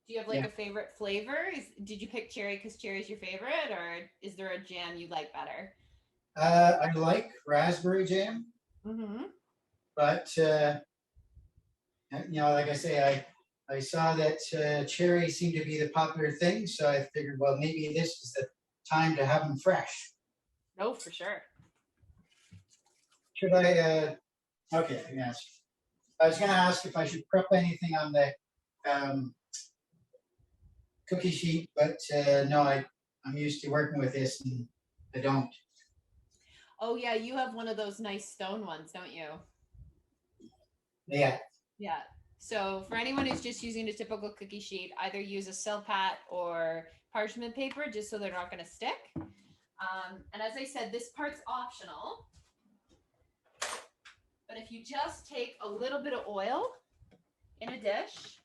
Do you have like a favorite flavor? Did you pick cherry because cherry is your favorite, or is there a jam you like better? I like raspberry jam. Mm-hmm. But like I say, I saw that cherry seemed to be the popular thing, so I figured, well, maybe this is the time to have them fresh. No, for sure. Should I? Okay, yes. I was going to ask if I should prep anything on the cookie sheet, but no, I'm used to working with this, and I don't. Oh yeah, you have one of those nice stone ones, don't you? Yeah. Yeah. So for anyone who's just using a typical cookie sheet, either use a Silpat or parchment paper just so they're not going to stick. And as I said, this part's optional. But if you just take a little bit of oil in a dish,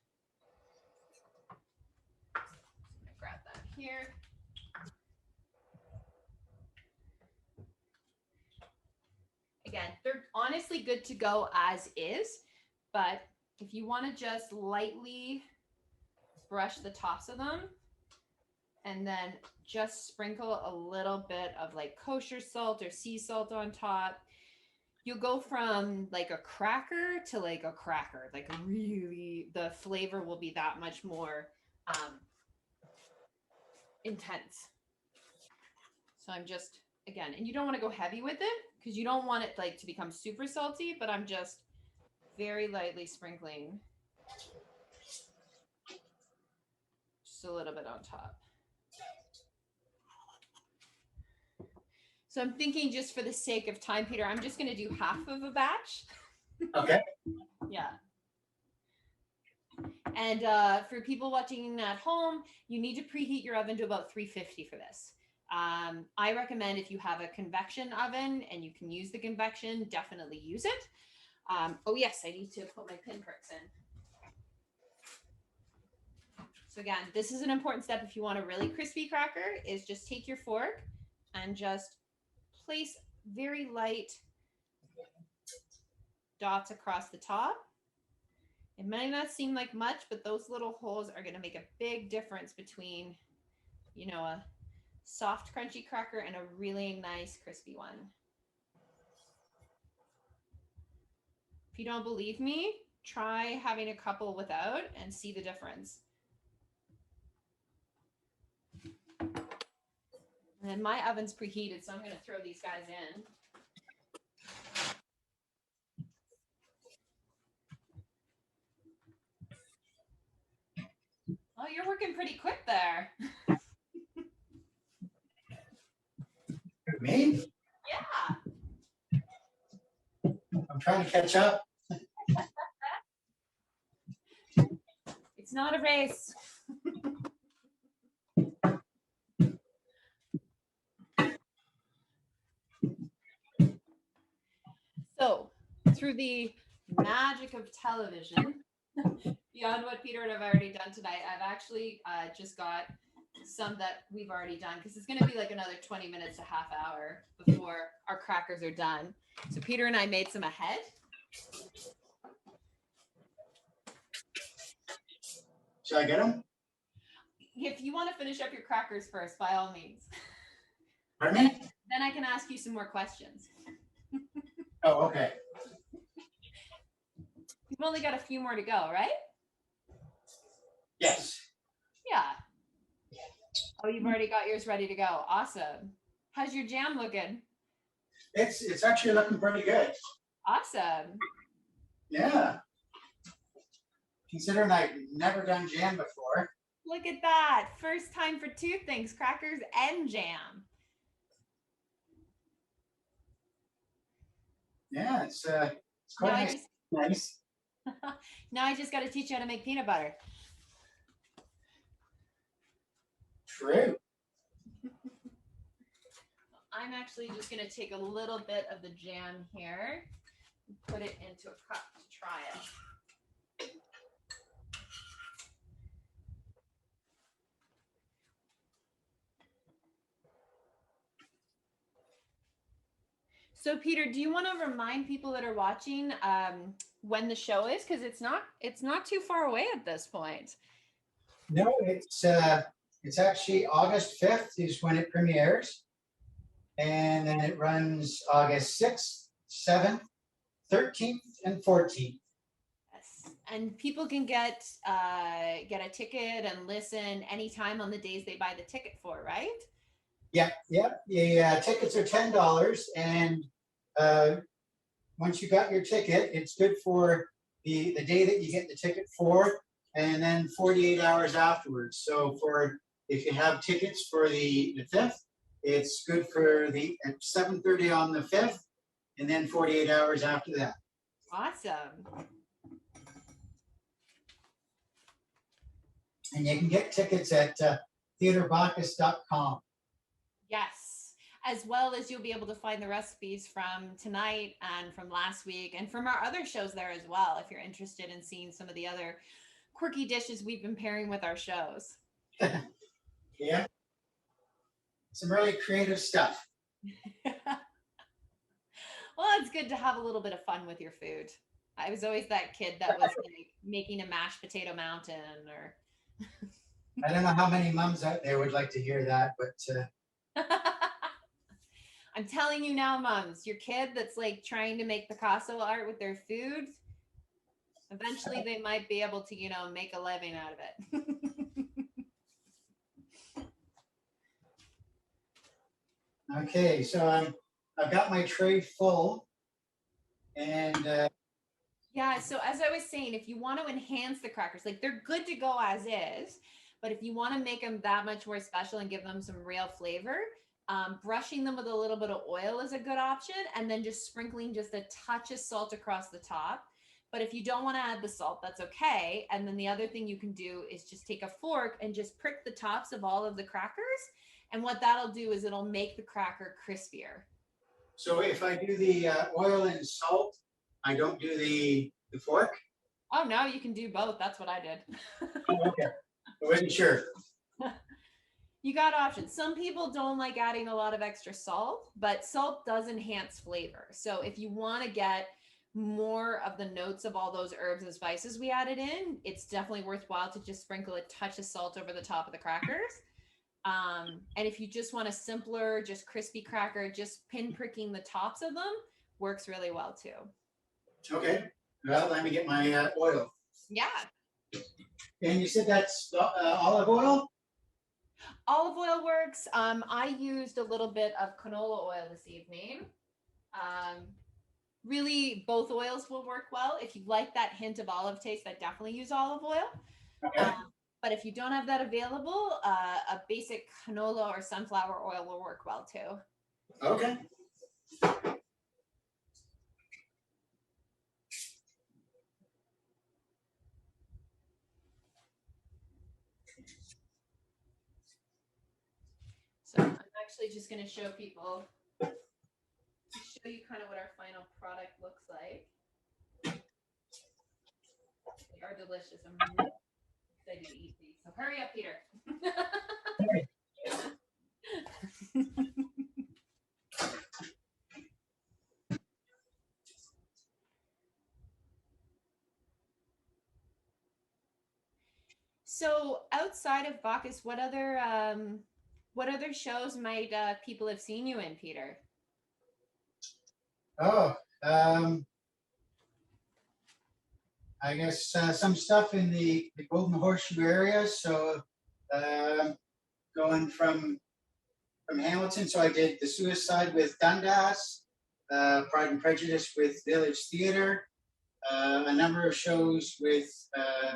I'm going to grab that here. Again, they're honestly good to go as is, but if you want to just lightly brush the tops of them, and then just sprinkle a little bit of like kosher salt or sea salt on top. You'll go from like a cracker to like a cracker, like really, the flavor will be that much more intense. So I'm just, again, and you don't want to go heavy with it because you don't want it like to become super salty, but I'm just very lightly sprinkling just a little bit on top. So I'm thinking, just for the sake of time, Peter, I'm just going to do half of a batch. Okay. Yeah. And for people watching at home, you need to preheat your oven to about 350 for this. I recommend, if you have a convection oven and you can use the convection, definitely use it. Oh yes, I need to put my pin pricks in. So again, this is an important step if you want a really crispy cracker, is just take your fork and just place very light dots across the top. It might not seem like much, but those little holes are going to make a big difference between, you know, a soft, crunchy cracker and a really nice, crispy one. If you don't believe me, try having a couple without and see the difference. And my oven's preheated, so I'm going to throw these guys in. Oh, you're working pretty quick there. Me? Yeah. I'm trying to catch up. It's not a race. So, through the magic of television, beyond what Peter and I've already done tonight, I've actually just got some that we've already done, because it's going to be like another 20 minutes to half hour before our crackers are done. So Peter and I made some ahead. Should I get them? If you want to finish up your crackers first, by all means. Pardon me? Then I can ask you some more questions. Oh, okay. You've only got a few more to go, right? Yes. Yeah. Oh, you've already got yours ready to go. Awesome. How's your jam looking? It's actually looking pretty good. Awesome. Yeah. Considering I've never done jam before. Look at that. First time for two things, crackers and jam. Yeah, it's quite nice. Now I just got to teach you how to make peanut butter. True. I'm actually just going to take a little bit of the jam here and put it into a cup to try it. So Peter, do you want to remind people that are watching when the show is? Because it's not too far away at this point. No, it's actually August 5th is when it premieres. And then it runs August 6th, 7th, 13th, and 14th. Yes. And people can get a ticket and listen anytime on the days they buy the ticket for, right? Yep. The tickets are $10, and once you got your ticket, it's good for the day that you get the ticket for, and then 48 hours afterwards. So if you have tickets for the 5th, it's good for at 7:30 on the 5th, and then 48 hours after that. Awesome. And you can get tickets at theaterbacchus.com. Yes. As well as you'll be able to find the recipes from tonight and from last week and from our other shows there as well, if you're interested in seeing some of the other quirky dishes we've been pairing with our shows. Yeah. Some really creative stuff. Well, it's good to have a little bit of fun with your food. I was always that kid that was like making a mashed potato mountain or I don't know how many moms out there would like to hear that, but I'm telling you now, moms, your kid that's like trying to make Picasso art with their food, eventually they might be able to, make a living out of it. okay, so I've got my tray full, and Yeah, so as I was saying, if you want to enhance the crackers, like they're good to go as is, but if you want to make them that much more special and give them some real flavor, brushing them with a little bit of oil is a good option, and then just sprinkling just a touch of salt across the top. But if you don't want to add the salt, that's okay. And then the other thing you can do is just take a fork and just prick the tops of all of the crackers. And what that'll do is it'll make the cracker crispier. so if I do the oil and salt, I don't do the fork. Oh, no, you can do both. That's what I did. Oh, okay, I wasn't sure. You got options. Some people don't like adding a lot of extra salt, but salt does enhance flavor. So if you want to get more of the notes of all those herbs and spices we added in, it's definitely worthwhile to just sprinkle a touch of salt over the top of the crackers. And if you just want a simpler, just crispy cracker, just pinpricking the tops of them works really well too. Okay, well, let me get my oil. Yeah. And you said that's olive oil? Olive oil works. I used a little bit of canola oil this evening. Really, both oils will work well. If you like that hint of olive taste, I definitely use olive oil. Okay. But if you don't have that available, a basic canola or sunflower oil will work well too. Okay. So I'm actually just going to show people, show you kind of what our final product looks like. They are delicious. I'm really excited to eat these. So hurry up, Peter. So outside of Bacchus, what other shows might people have seen you in, Peter? Oh, I guess some stuff in the Golden Horseshoe area. So going from Hamilton, so I did The Suicide with Dundas, Pride and Prejudice with Village Theatre, a number of shows with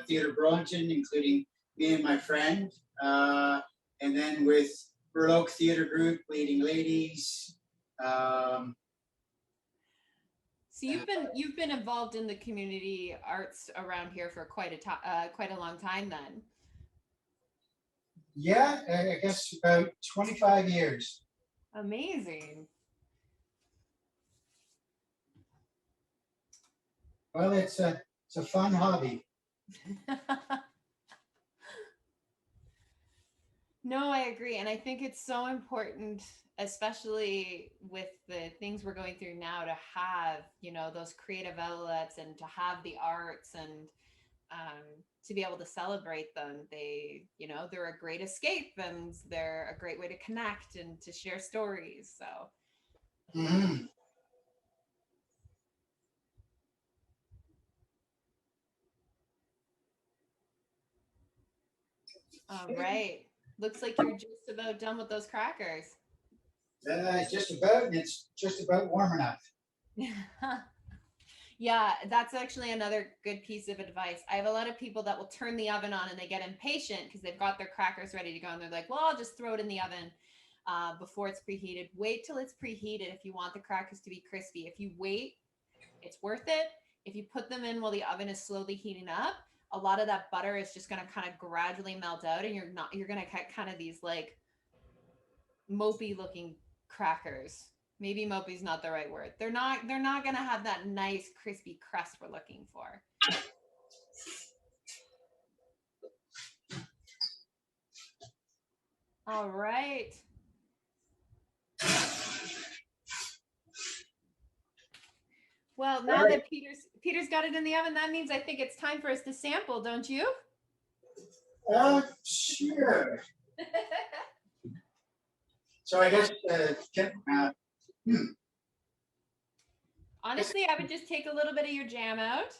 Theatre Burlington, including Me and My Friend, and then with Burloak Theatre Group, Leading Ladies. So you've been involved in the community arts around here for quite a long time then. Yeah, I guess about 25 years. Amazing. Well, it's a fun hobby. No, I agree. And I think it's so important, especially with the things we're going through now, to have, those creative outlets and to have the arts and to be able to celebrate them. They're a great escape and they're a great way to connect and to share stories. So. Mm-hmm. All right. Looks like you're just about done with those crackers. Just about, and it's just about warm enough. Yeah, that's actually another good piece of advice. I have a lot of people that will turn the oven on and they get impatient because they've got their crackers ready to go and they're like, well, I'll just throw it in the oven before it's preheated. Wait till it's preheated if you want the crackers to be crispy. If you wait, it's worth it. If you put them in while the oven is slowly heating up, a lot of that butter is just going to kind of gradually melt out and you're going to get kind of these like mopey looking crackers. Maybe mopey's not the right word. They're not going to have that nice crispy crust we're looking for. All right. Well, now that Peter's got it in the oven, that means I think it's time for us to sample, don't you? Sure. So I guess, Honestly, I would just take a little bit of your jam out.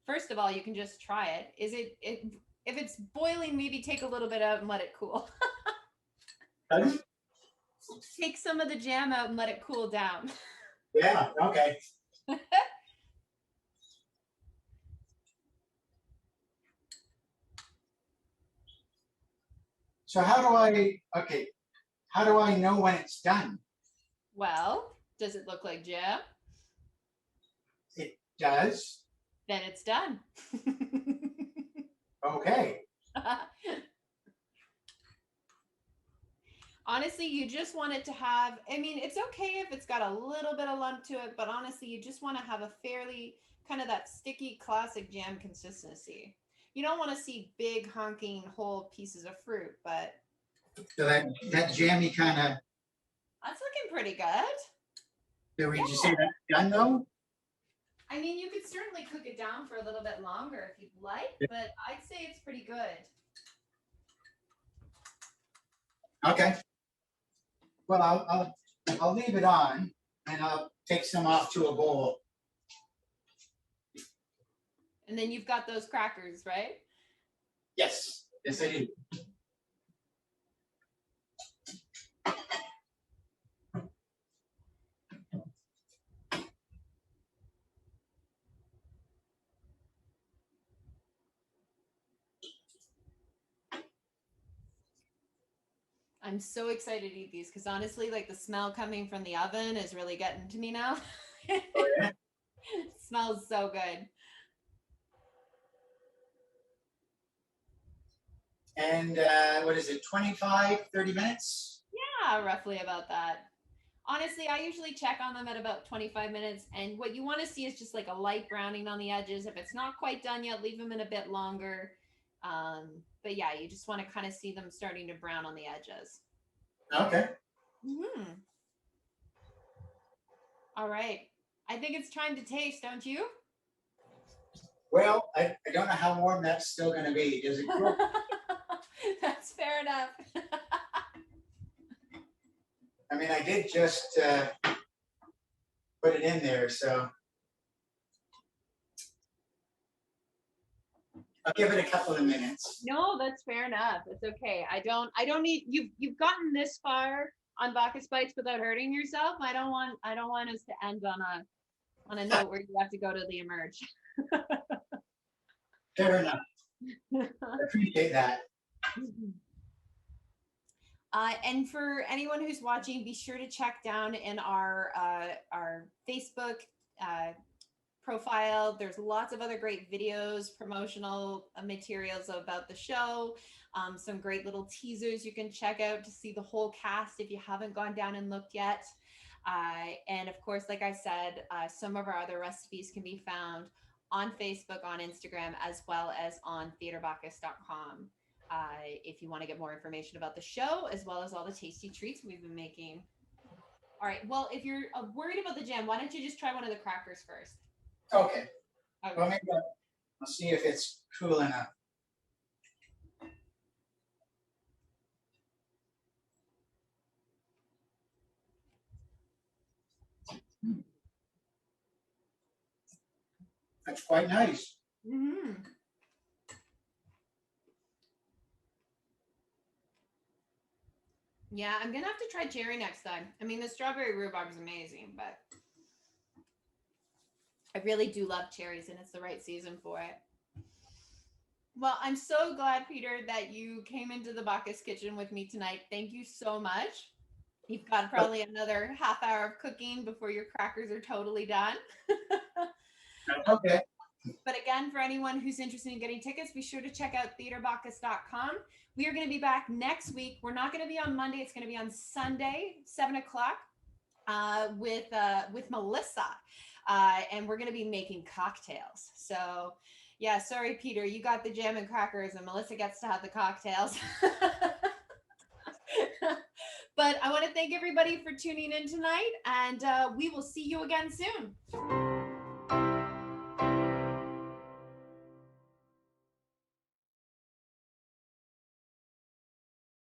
First of all, you can just try it. If it's boiling, maybe take a little bit out and let it cool. Take some of the jam out and let it cool down. Yeah, okay. So how do I know when it's done? Well, does it look like jam? It does. Then it's done. Okay. Honestly, you just want it to have, I mean, it's okay if it's got a little bit of lump to it, but honestly, you just want to have a fairly kind of that sticky classic jam consistency. You don't want to see big honking whole pieces of fruit, but So that jammy kind of, that's looking pretty good. did we just say that's done though? I mean, you could certainly cook it down for a little bit longer if you'd like, but I'd say it's pretty good. Okay. Well, I'll leave it on and I'll take some off to a bowl. And then you've got those crackers, right? Yes, yes I do. I'm so excited to eat these because honestly, like the smell coming from the oven is really getting to me now. Oh, yeah? It smells so good. And what is it, 25, 30 minutes? Yeah, roughly about that. Honestly, I usually check on them at about 25 minutes. And what you want to see is just like a light browning on the edges. If it's not quite done yet, leave them in a bit longer. But yeah, you just want to kind of see them starting to brown on the edges. Okay. Mm-hmm. All right. I think it's time to taste, don't you? Well, I don't know how warm that's still going to be. Does it cook? That's fair enough. I mean, I did just put it in there, so I'll give it a couple of minutes. No, that's fair enough. It's okay. I don't need you've gotten this far on Bacchus Bites without hurting yourself. I don't want us to end on a note where you have to go to the emerge. Fair enough. I appreciate that. And for anyone who's watching, be sure to check down in our Facebook profile. There's lots of other great videos, promotional materials about the show, some great little teasers you can check out to see the whole cast if you haven't gone down and looked yet. And of course, like I said, some of our other recipes can be found on Facebook, on Instagram, as well as on theaterbacchus.com. If you want to get more information about the show, as well as all the tasty treats we've been making. All right. Well, if you're worried about the jam, why don't you just try one of the crackers first? Okay. Okay. Well, maybe I'll see if it's cool enough. That's quite nice. Mm-hmm. Yeah, I'm gonna have to try cherry next time. I mean, the strawberry rhubarb is amazing, but I really do love cherries, and it's the right season for it. Well, I'm so glad, Peter, that you came into the Bacchus kitchen with me tonight. Thank you so much. You've got probably another half hour of cooking before your crackers are totally done. Okay. But again, for anyone who's interested in getting tickets, be sure to check out theaterbacchus.com. We are going to be back next week. We're not going to be on Monday. It's going to be on Sunday, 7 o'clock with Melissa. And we're going to be making cocktails. So yeah, sorry, Peter, you got the jam and crackers and Melissa gets to have the cocktails. But I want to thank everybody for tuning in tonight, and we will see you again soon.